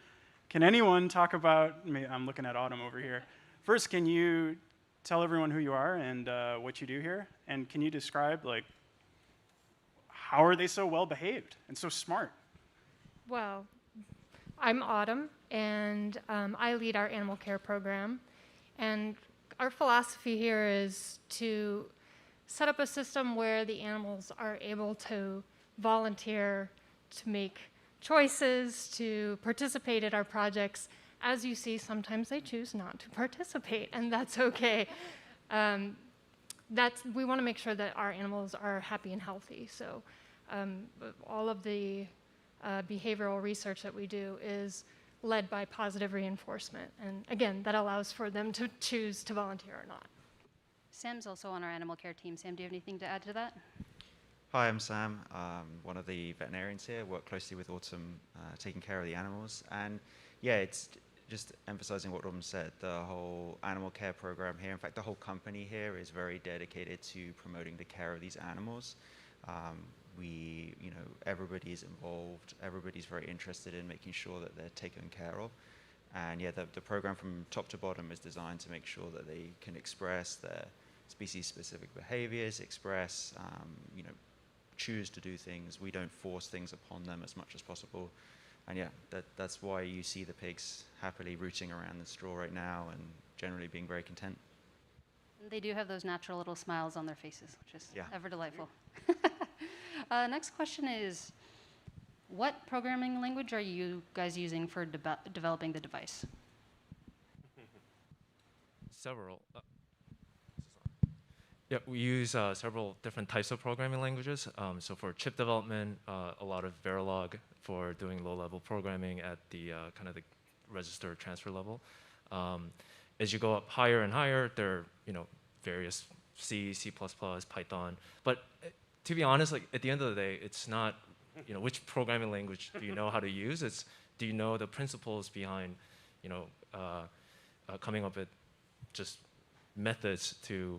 Can anyone talk about, I'm looking at Autumn over here. First, can you tell everyone who you are and what you do here? And can you describe, like, how are they so well behaved and so smart? Well, I'm Autumn, and I lead our animal care program. And our philosophy here is to set up a system where the animals are able to volunteer, to make choices, to participate in our projects. As you see, sometimes they choose not to participate, and that's okay. We want to make sure that our animals are happy and healthy. So all of the behavioral research that we do is led by positive reinforcement. And again, that allows for them to choose to volunteer or not. Sam's also on our animal care team. Sam, do you have anything to add to that? Hi, I'm Sam, one of the veterinarians here. Work closely with Autumn, taking care of the animals. And yeah, it's just emphasizing what Autumn said, the whole animal care program here. In fact, the whole company here is very dedicated to promoting the care of these animals. Everybody's involved. Everybody's very interested in making sure that they're taken care of. And yeah, the program from top to bottom is designed to make sure that they can express their species-specific behaviors, choose to do things. We don't force things upon them as much as possible. And yeah, that's why you see the pigs happily rooting around the straw right now and generally being very content. They do have those natural little smiles on their faces, which is ever delightful. Next question is, what programming language are you guys using for developing the device? Several. Yeah, we use several different types of programming languages. So for chip development, a lot of Verilog for doing low-level programming at the kind of the register transfer level. As you go up higher and higher, there are various C, C++, Python. But to be honest, like at the end of the day, it's not which programming language do you know how to use. It's do you know the principles behind coming up with just methods to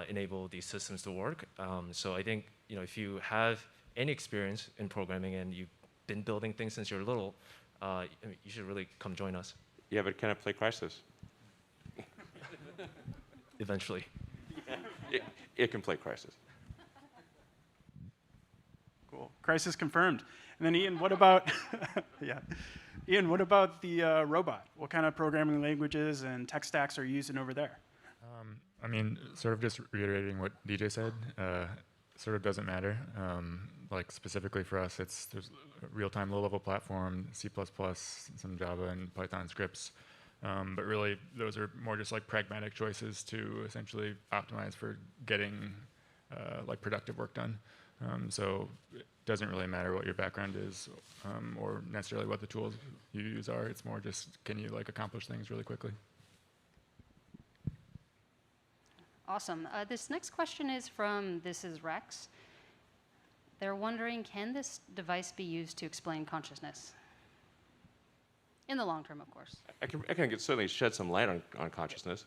enable these systems to work. So I think if you have any experience in programming and you've been building things since you're little, you should really come join us. Yeah, but can I play Crisis? Eventually. It can play Crisis. Cool. Crisis confirmed. And then Ian, what about Ian, what about the robot? What kind of programming languages and tech stacks are you using over there? I mean, sort of just reiterating what DJ said, sort of doesn't matter. Like specifically for us, there's a real-time low-level platform, C++, some Java and Python scripts. But really, those are more just like pragmatic choices to essentially optimize for getting like productive work done. So it doesn't really matter what your background is or necessarily what the tools you use are. It's more just, can you like accomplish things really quickly? Awesome. This next question is from This Is Rex. They're wondering, can this device be used to explain consciousness? In the long term, of course. I can certainly shed some light on consciousness.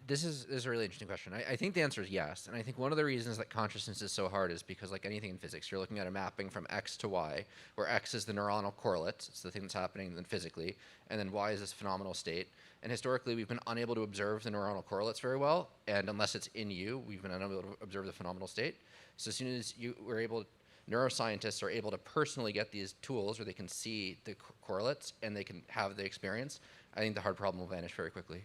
This is a really interesting question. I think the answer is yes. And I think one of the reasons that consciousness is so hard is because, like anything in physics, you're looking at a mapping from X to Y, where X is the neuronal correlate, it's the thing that's happening then physically, and then Y is this phenomenal state. And historically, we've been unable to observe the neuronal correlates very well, and unless it's in you, we've been unable to observe the phenomenal state. So as soon as neuroscientists are able to personally get these tools where they can see the correlates and they can have the experience, I think the hard problem will vanish very quickly.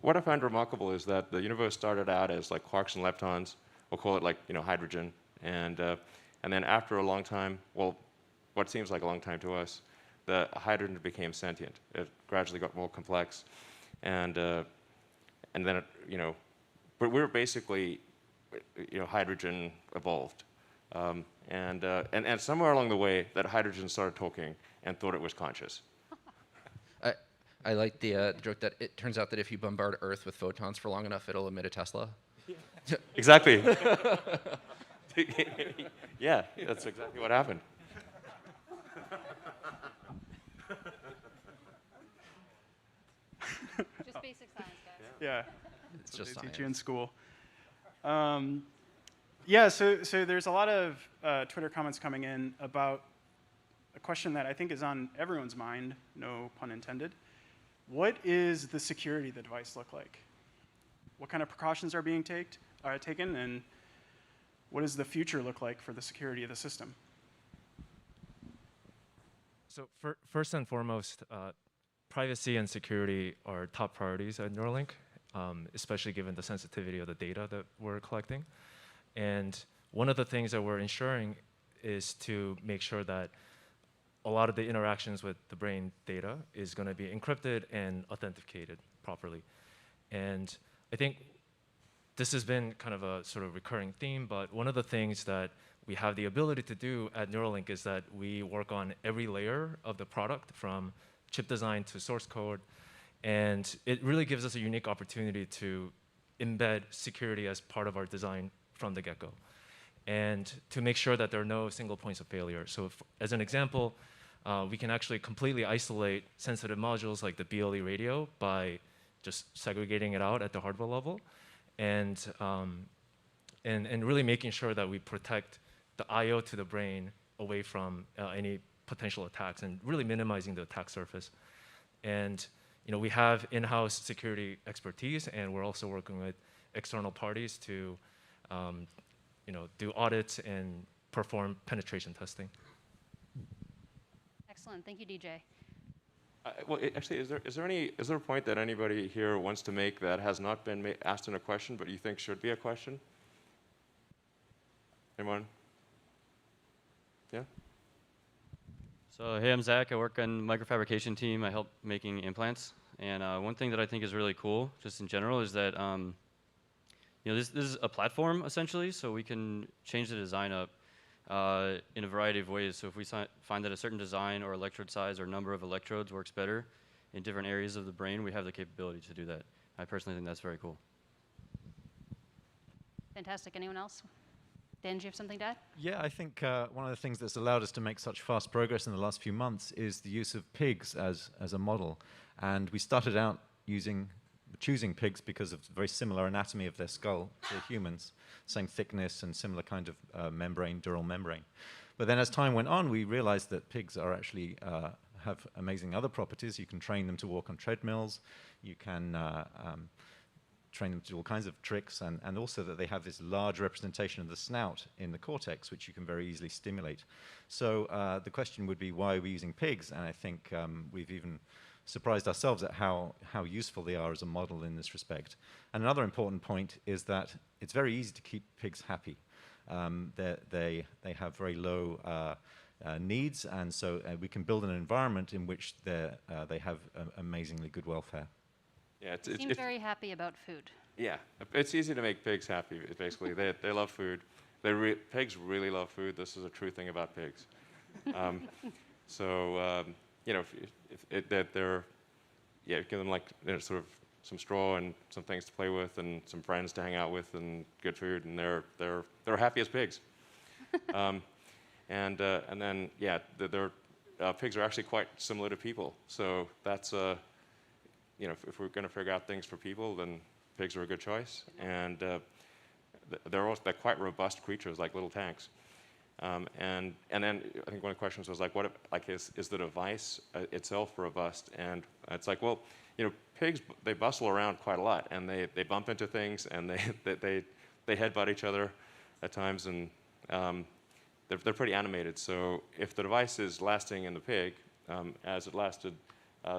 What I find remarkable is that the universe started out as like quarks and leptons, we'll call it like hydrogen, and then after a long time, well, what seems like a long time to us, the hydrogen became sentient. It gradually got more complex, and then but we're basically, hydrogen evolved, and somewhere along the way, that hydrogen started talking and thought it was conscious. I like the joke that it turns out that if you bombard Earth with photons for long enough, it'll emit a Tesla. Yeah. Exactly. Yeah, that's exactly what happened. Just basic science, guys. Yeah. It's just they science. teach you in school. Yeah, so there's a lot of Twitter comments coming in about a question that I think is on everyone's mind, no pun intended. What is the security of the device look like? What kind of precautions are being taken, and what does the future look like for the security of the system? So first and foremost, privacy and security are top priorities at Neuralink, especially given the sensitivity of the data that we're collecting. And one of the things that we're ensuring is to make sure that a lot of the interactions with the brain data is going to be encrypted and authenticated properly. And I think this has been kind of a sort of recurring theme, but one of the things that we have the ability to do at Neuralink is that we work on every layer of the product, from chip design to source code, and it really gives us a unique opportunity to embed security as part of our design from the get-go, and to make sure that there are no single points of failure. So as an example, we can actually completely isolate sensitive modules like the BLE radio by just segregating it out at the hardware level, and really making sure that we protect the I/O to the brain away from any potential attacks, and really minimizing the attack surface. And we have in-house security expertise, and we're also working with external parties to do audits and perform penetration testing. Excellent. Thank you, DJ. Well, actually, is there a point that anybody here wants to make that has not been asked in a question, but you think should be a question? Anyone? Yeah. So hey, I'm Zach. I work on the microfabrication team. I help making implants. And one thing that I think is really cool, just in general, is that this is a platform essentially, so we can change the design up in a variety of ways. So if we find that a certain design or electrode size or number of electrodes works better in different areas of the brain, we have the capability to do that. I personally think that's very cool. Fantastic. Anyone else? Dan, do you have something to add? Yeah, I think one of the things that's allowed us to make such fast progress in the last few months is the use of pigs as a model. And we started out choosing pigs because of the very similar anatomy of their skull to humans, same thickness and similar kind of membrane, dural membrane. But then as time went on, we realized that pigs are actually have amazing other properties. You can train them to walk on treadmills. You can train them to do all kinds of tricks, and also that they have this large representation of the snout in the cortex, which you can very easily stimulate. So the question would be, why are we using pigs? And I think we've even surprised ourselves at how useful they are as a model in this respect. And another important point is that it's very easy to keep pigs happy. They have very low needs, and so we can build an environment in which they have amazingly good welfare. Yeah, You seem very happy about food. Yeah, it's easy to make pigs happy. Basically, they love food. Pigs really love food. This is a true thing about pigs. You know, that they're give them like sort of some straw and some things to play with and some friends to hang out with and good food, and they're happy as pigs. And then pigs are actually quite similar to people. So that's you know, if we're going to figure out things for people, then pigs are a good choice. And they're quite robust creatures, like little tanks. And then I think one of the questions was like, what if, like, is the device itself robust? And it's like, well, you know, pigs, they bustle around quite a lot, and they bump into things, and they headbutt each other at times, and they're pretty animated. So if the device is lasting in the pig, as it lasted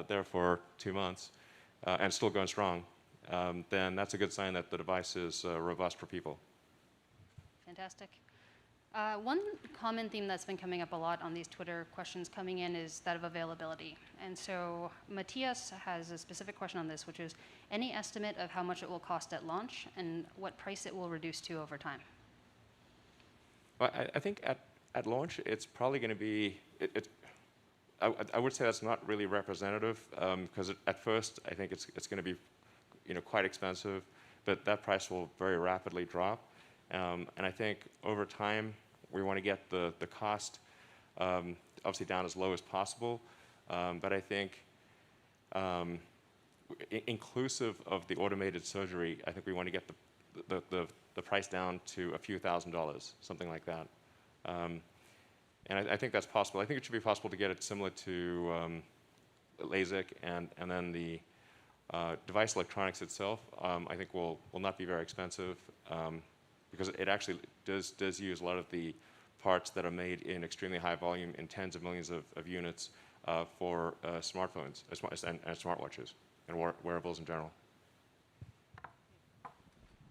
there for 2 months, and still going strong, then that's a good sign that the device is robust for people. Fantastic. One common theme that's been coming up a lot on these Twitter questions coming in is that of availability. And so Matthias has a specific question on this, which is any estimate of how much it will cost at launch and what price it will reduce to over time? Well, I think at launch, it's probably going to be, I would say that's not really representative, because at first, I think it's going to be, you know, quite expensive, but that price will very rapidly drop. And I think over time, we want to get the cost obviously down as low as possible. But I think inclusive of the automated surgery, I think we want to get the price down to a few $1,000s, something like that. And I think that's possible. I think it should be possible to get it similar to LASIK, and then the device electronics itself, I think will not be very expensive, because it actually does use a lot of the parts that are made in extremely high volume in tens of millions of units for smartphones and smartwatches and wearables in general.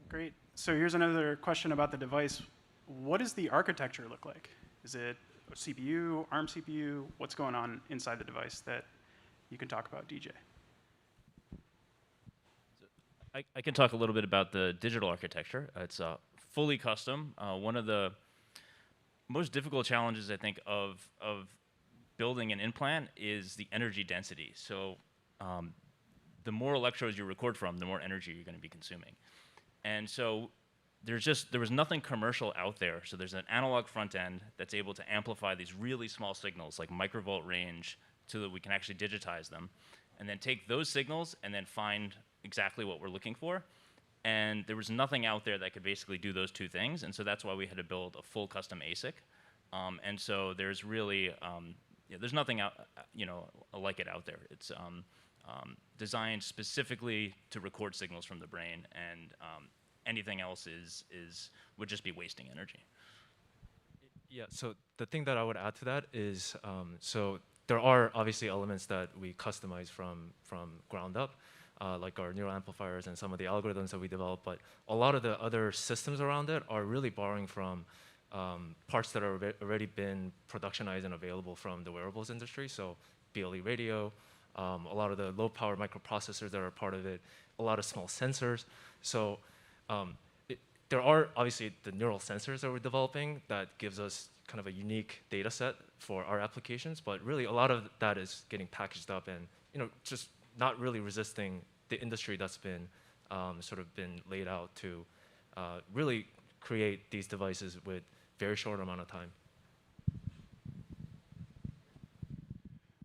Great. So here's another question about the device. What does the architecture look like? Is it a CPU, ARM CPU? What's going on inside the device that you can talk about, DJ? I can talk a little bit about the digital architecture. It's fully custom. One of the most difficult challenges, I think, of building an implant is the energy density. So the more electrodes you record from, the more energy you're going to be consuming. And so there was nothing commercial out there. So there's an analog front end that's able to amplify these really small signals, like microvolt range, so that we can actually digitize them, and then take those signals and then find exactly what we're looking for. And there was nothing out there that could basically do those two things, and so that's why we had to build a full custom ASIC. And so there's really, there's nothing out, like it out there. It's designed specifically to record signals from the brain, and anything else would just be wasting energy. Yeah, so the thing that I would add to that is, so there are obviously elements that we customize from ground up, like our neural amplifiers and some of the algorithms that we develop, but a lot of the other systems around it are really borrowing from parts that are already been productionized and available from the wearables industry. So BLE radio, a lot of the low power microprocessors that are part of it, a lot of small sensors. So there are obviously the neural sensors that we're developing that gives us kind of a unique data set for our applications, but really a lot of that is getting packaged up and just not really resisting the industry that's been sort of been laid out to really create these devices with very short amount of time.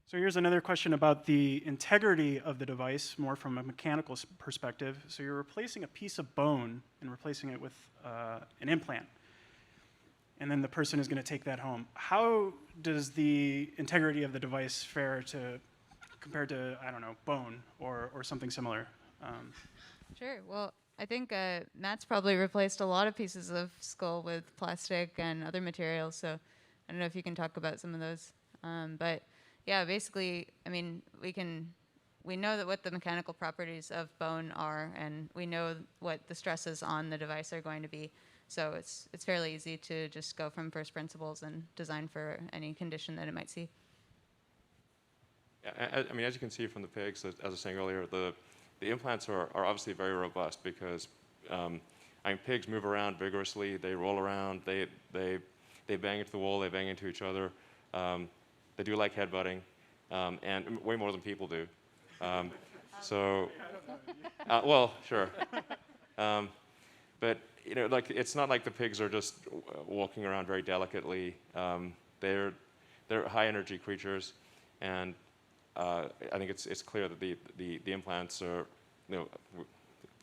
So here's another question about the integrity of the device, more from a mechanical perspective. So you're replacing a piece of bone and replacing it with an implant, and then the person is going to take that home. How does the integrity of the device fare compared to, I don't know, bone or something similar? Sure. Well, I think Matt's probably replaced a lot of pieces of skull with plastic and other materials, so I don't know if you can talk about some of those. But yeah, basically, I mean, we know that what the mechanical properties of bone are, and we know what the stresses on the device are going to be. So it's fairly easy to just go from first principles and design for any condition that it might see. Yeah, I mean, as you can see from the pigs, as I was saying earlier, the the implants are obviously very robust because I mean, pigs move around vigorously. They roll around. They bang into the wall. They bang into each other. They do like headbutting, and way more than people do. Well, sure. But you know, like it's not like the pigs are just walking around very delicately. They're high energy creatures, and I think it's clear that the implants are, you know,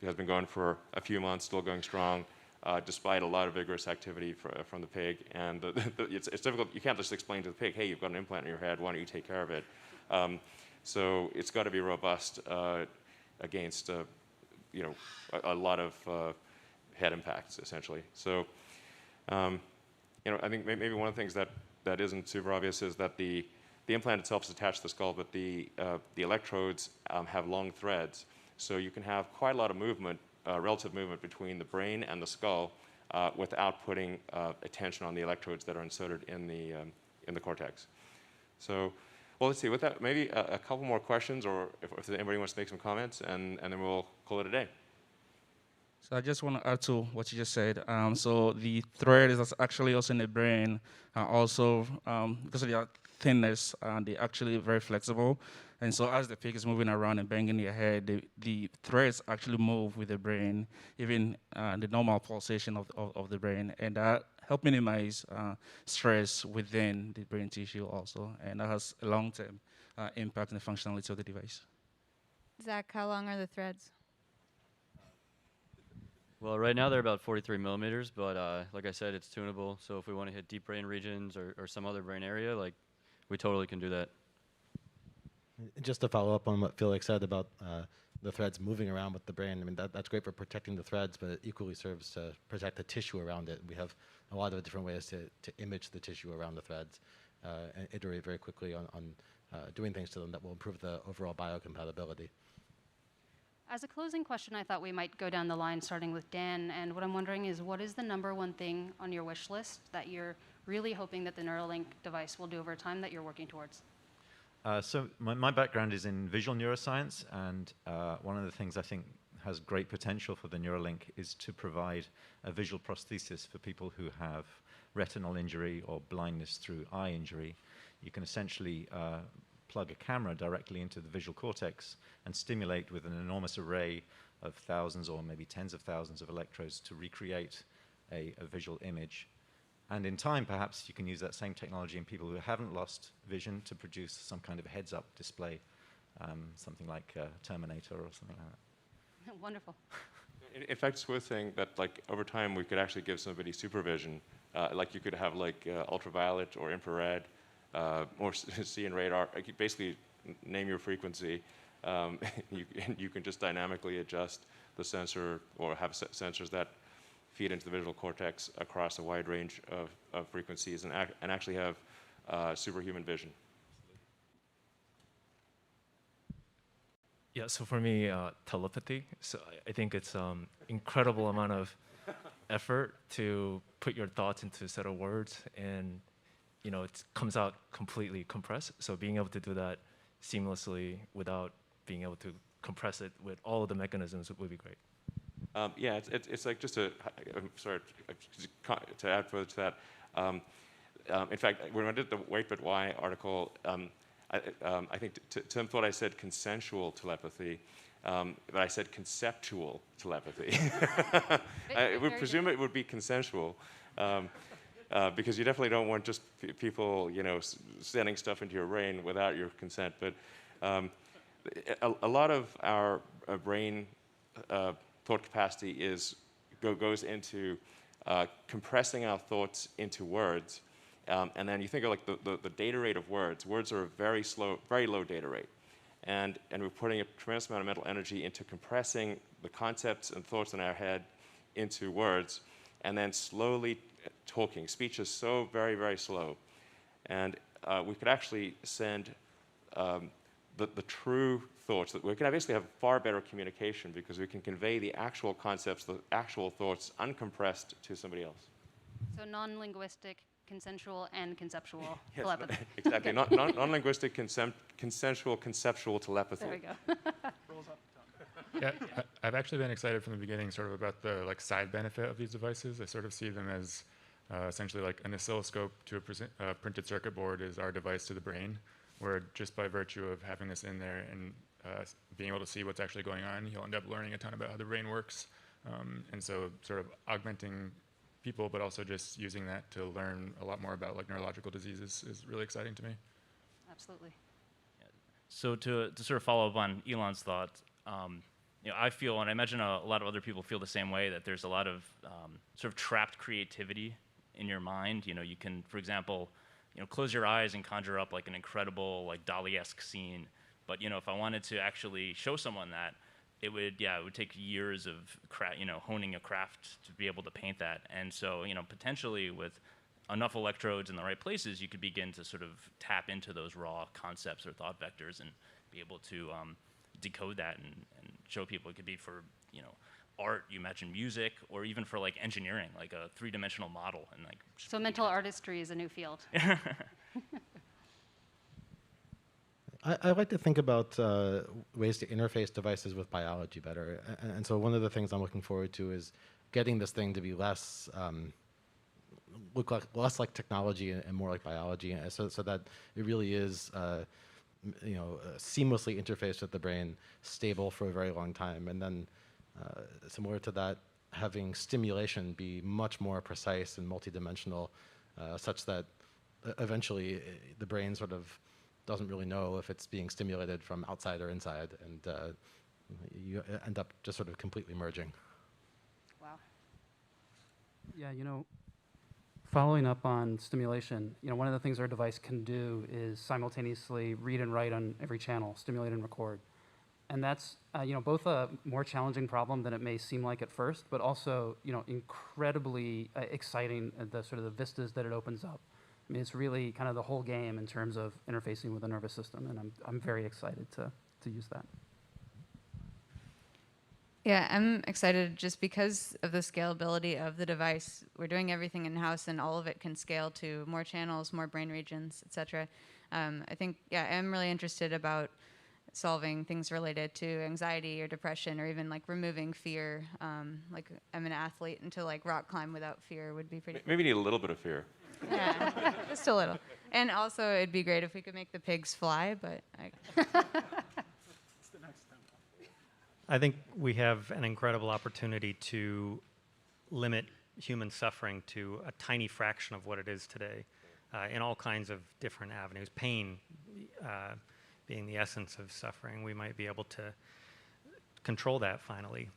has been going for a few months, still going strong, despite a lot of vigorous activity from the pig. And it's difficult. You can't just explain to the pig, hey, you've got an implant in your head. Why don't you take care of it? So it's got to be robust against you know, a lot of head impacts, essentially. So you know, I think maybe one of the things that isn't super obvious is that the implant itself is attached to the skull, but the electrodes have long threads. So you can have quite a lot of movement, relative movement between the brain and the skull without putting attention on the electrodes that are inserted in the cortex. So, well, let's see. With that, maybe a couple more questions, or if anybody wants to make some comments, and then we'll call it a day. So I just want to add to what you just said. So the thread is actually also in the brain, also because of their thinness, they're actually very flexible. And so as the pig is moving around and banging their head, the threads actually move with the brain, even the normal pulsation of the brain. And that help minimize stress within the brain tissue also. And that has a long-term impact on the functionality of the device. Zach, how long are the threads? Well, right now they're about 43 millimeters, but like I said, it's tunable. So if we want to hit deep brain regions or some other brain area, like we totally can do that. Just to follow up on what Felix said about the threads moving around with the brain, I mean, that's great for protecting the threads, but it equally serves to protect the tissue around it. We have a lot of different ways to image the tissue around the threads and iterate very quickly on doing things to them that will improve the overall biocompatibility. As a closing question, I thought we might go down the line starting with Dan. And what I'm wondering is, what is the #1 thing on your wish list that you're really hoping that the Neuralink device will do over time that you're working towards? So my background is in visual neuroscience, and one of the things I think has great potential for the Neuralink is to provide a visual prosthesis for people who have retinal injury or blindness through eye injury. You can essentially plug a camera directly into the visual cortex and stimulate with an enormous array of thousands or maybe tens of thousands of electrodes to recreate a visual image. And in time, perhaps you can use that same technology in people who haven't lost vision to produce some kind of heads-up display, something like Terminator or something like that. Wonderful. In fact, it's worth saying that, like, over time, we could actually give somebody supervision. Like, you could have, like, ultraviolet or infrared, or see in radar. You could basically name your frequency. You can just dynamically adjust the sensor, or have sensors that feed into the visual cortex across a wide range of frequencies, and actually have superhuman vision. Yeah, so for me, telepathy. So I think it's incredible amount of effort to put your thoughts into a set of words, and you know, it comes out completely compressed. So being able to do that seamlessly without being able to compress it with all of the mechanisms would be great. Yeah, it's like just I'm sorry, to add further to that. In fact, when I did the Wait But Why article, I think Tim thought I said consensual telepathy, but I said conceptual telepathy. I would presume it would be consensual, because you definitely don't want just people, you know, sending stuff into your brain without your consent. But a lot of our brain thought capacity goes into compressing our thoughts into words. And then you think of like the data rate of words. Words are a very low data rate. And we're putting a tremendous amount of mental energy into compressing the concepts and thoughts in our head into words, and then slowly talking. Speech is so very, very slow. And we could actually send the true thoughts. We can basically have far better communication because we can convey the actual concepts, the actual thoughts, uncompressed to somebody else. So non-linguistic, consensual, and conceptual Yes, telepathy. exactly. Non-linguistic, consensual, conceptual telepathy. There we go. Rolls off the tongue. Yeah, I've actually been excited from the beginning, sort of about the side benefit of these devices. I sort of see them as essentially like an oscilloscope to a printed circuit board is our device to the brain, where just by virtue of having this in there and being able to see what's actually going on, you'll end up learning a ton about how the brain works. And so sort of augmenting people, but also just using that to learn a lot more about neurological diseases is really exciting to me. Absolutely. So to sort of follow up on Elon's thought, I feel, and I imagine a lot of other people feel the same way, that there's a lot of sort of trapped creativity in your mind. You can, for example, close your eyes and conjure up like an incredible, Dali-esque scene. But if I wanted to actually show someone that, it would take years of honing a craft to be able to paint that. And so potentially with enough electrodes in the right places, you could begin to sort of tap into those raw concepts or thought vectors and be able to decode that and show people. It could be for art, you imagine music, or even for engineering, like a three-dimensional model. And So mental artistry is a new field. I like to think about ways to interface devices with biology better. And so one of the things I'm looking forward to is getting this thing to be less like technology and more like biology, so that it really is seamlessly interfaced with the brain, stable for a very long time, and then similar to that, having stimulation be much more precise and multidimensional, such that eventually the brain sort of doesn't really know if it's being stimulated from outside or inside, and you end up just sort of completely merging. Wow. Yeah, following up on stimulation, one of the things our device can do is simultaneously read and write on every channel, stimulate and record. And that's, both a more challenging problem than it may seem like at first, but also, incredibly exciting, the sort of the vistas that it opens up. I mean, it's really kind of the whole game in terms of interfacing with the nervous system, and I'm very excited to use that. Yeah, I'm excited just because of the scalability of the device. We're doing everything in-house, and all of it can scale to more channels, more brain regions, et cetera. I think, I'm really interested about solving things related to anxiety or depression, or even removing fear. I'm an athlete, and to rock climb without fear would be pretty cool. Maybe you need a little bit of fear. Yeah, just a little. And also, it'd be great if we could make the pigs fly, but I think we have an incredible opportunity to limit human suffering to a tiny fraction of what it is today, in all kinds of different avenues. Pain being the essence of suffering, we might be able to control that finally,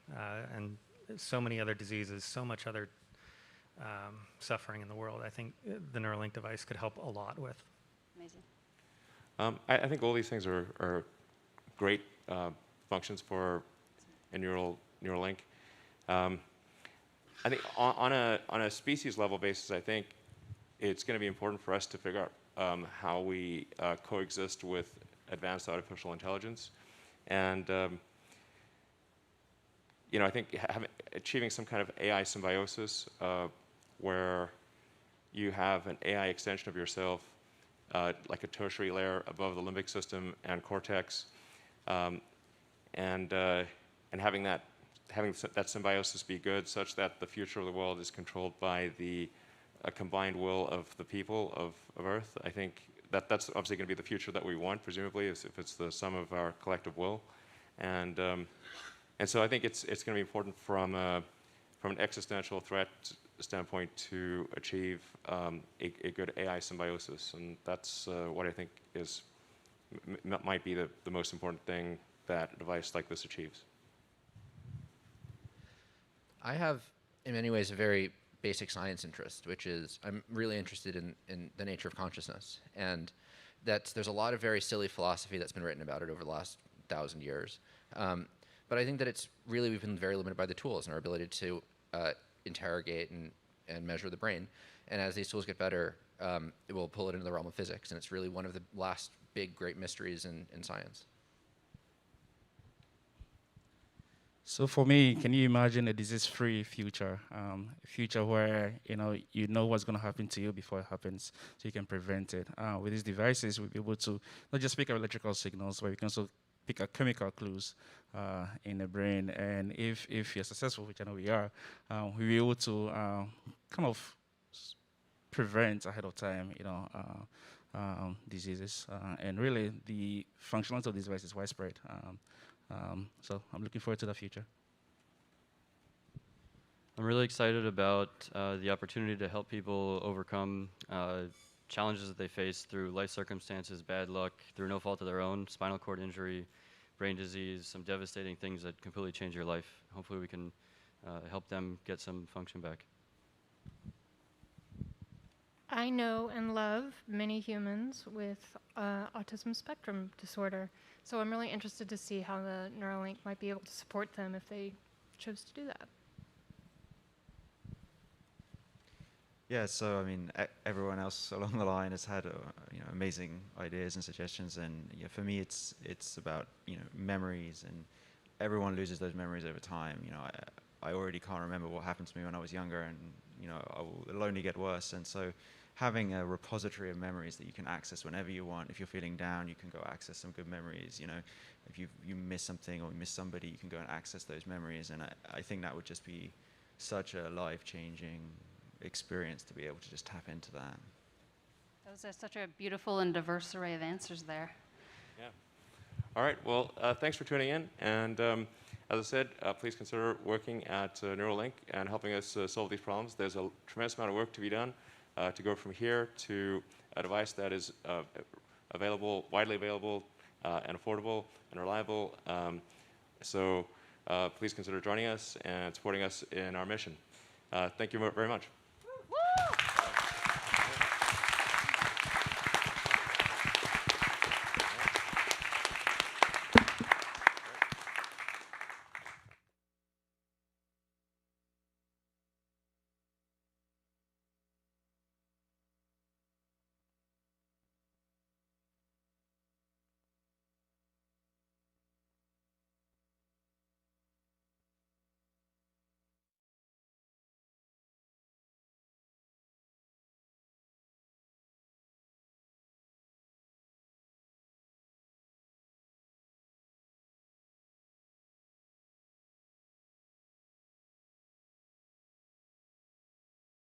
and so many other diseases, so much other suffering in the world. I think the Neuralink device could help a lot with. Amazing. I think all these things are great functions for a Neuralink. I think on a species level basis, I think it's going to be important for us to figure out how we coexist with advanced artificial intelligence, and I think achieving some kind of AI symbiosis where you have an AI extension of yourself, like a tertiary layer above the limbic system and cortex, and having that symbiosis be good, such that the future of the world is controlled by the combined will of the people of Earth. I think that's obviously going to be the future that we want, presumably, if it's the sum of our collective will, and so I think it's going to be important from an existential threat standpoint to achieve a good AI symbiosis, and that's what I think might be the most important thing that a device like this achieves. I have, in many ways, a very basic science interest, which is I'm really interested in the nature of consciousness, and there's a lot of very silly philosophy that's been written about it over the last 1,000 years. But I think that we've been very limited by the tools and our ability to interrogate and measure the brain. And as these tools get better, it will pull it into the realm of physics, and it's really one of the last big, great mysteries in science. So for me, can you imagine a disease-free future? A future where you know what's going to happen to you before it happens, so you can prevent it. With these devices, we'll be able to not just pick up electrical signals, but we can also pick up chemical clues in the brain. And if you're successful, which I know we are, we'll be able to kind of prevent ahead of time, diseases. And really, the functionality of this device is widespread. So I'm looking forward to the future. I'm really excited about the opportunity to help people overcome challenges that they face through life circumstances, bad luck, through no fault of their own, spinal cord injury, brain disease, some devastating things that completely change your life. Hopefully we can help them get some function back. I know and love many humans with autism spectrum disorder, so I'm really interested to see how the Neuralink might be able to support them if they chose to do that. Yeah, so I mean, everyone else along the line has had amazing ideas and suggestions, and for me, it's about memories, and everyone loses those memories over time. I already can't remember what happened to me when I was younger, and it'll only get worse. And so, having a repository of memories that you can access whenever you want. If you're feeling down, you can go access some good memories. If you miss something or you miss somebody, you can go and access those memories. And I think that would just be such a life-changing experience to be able to just tap into that. Those are such a beautiful and diverse array of answers there. Yeah. All right. Well, thanks for tuning in. And as I said, please consider working at Neuralink and helping us solve these problems. There's a tremendous amount of work to be done to go from here to a device that is available, widely available, and affordable and reliable. So please consider joining us and supporting us in our mission. Thank you very much.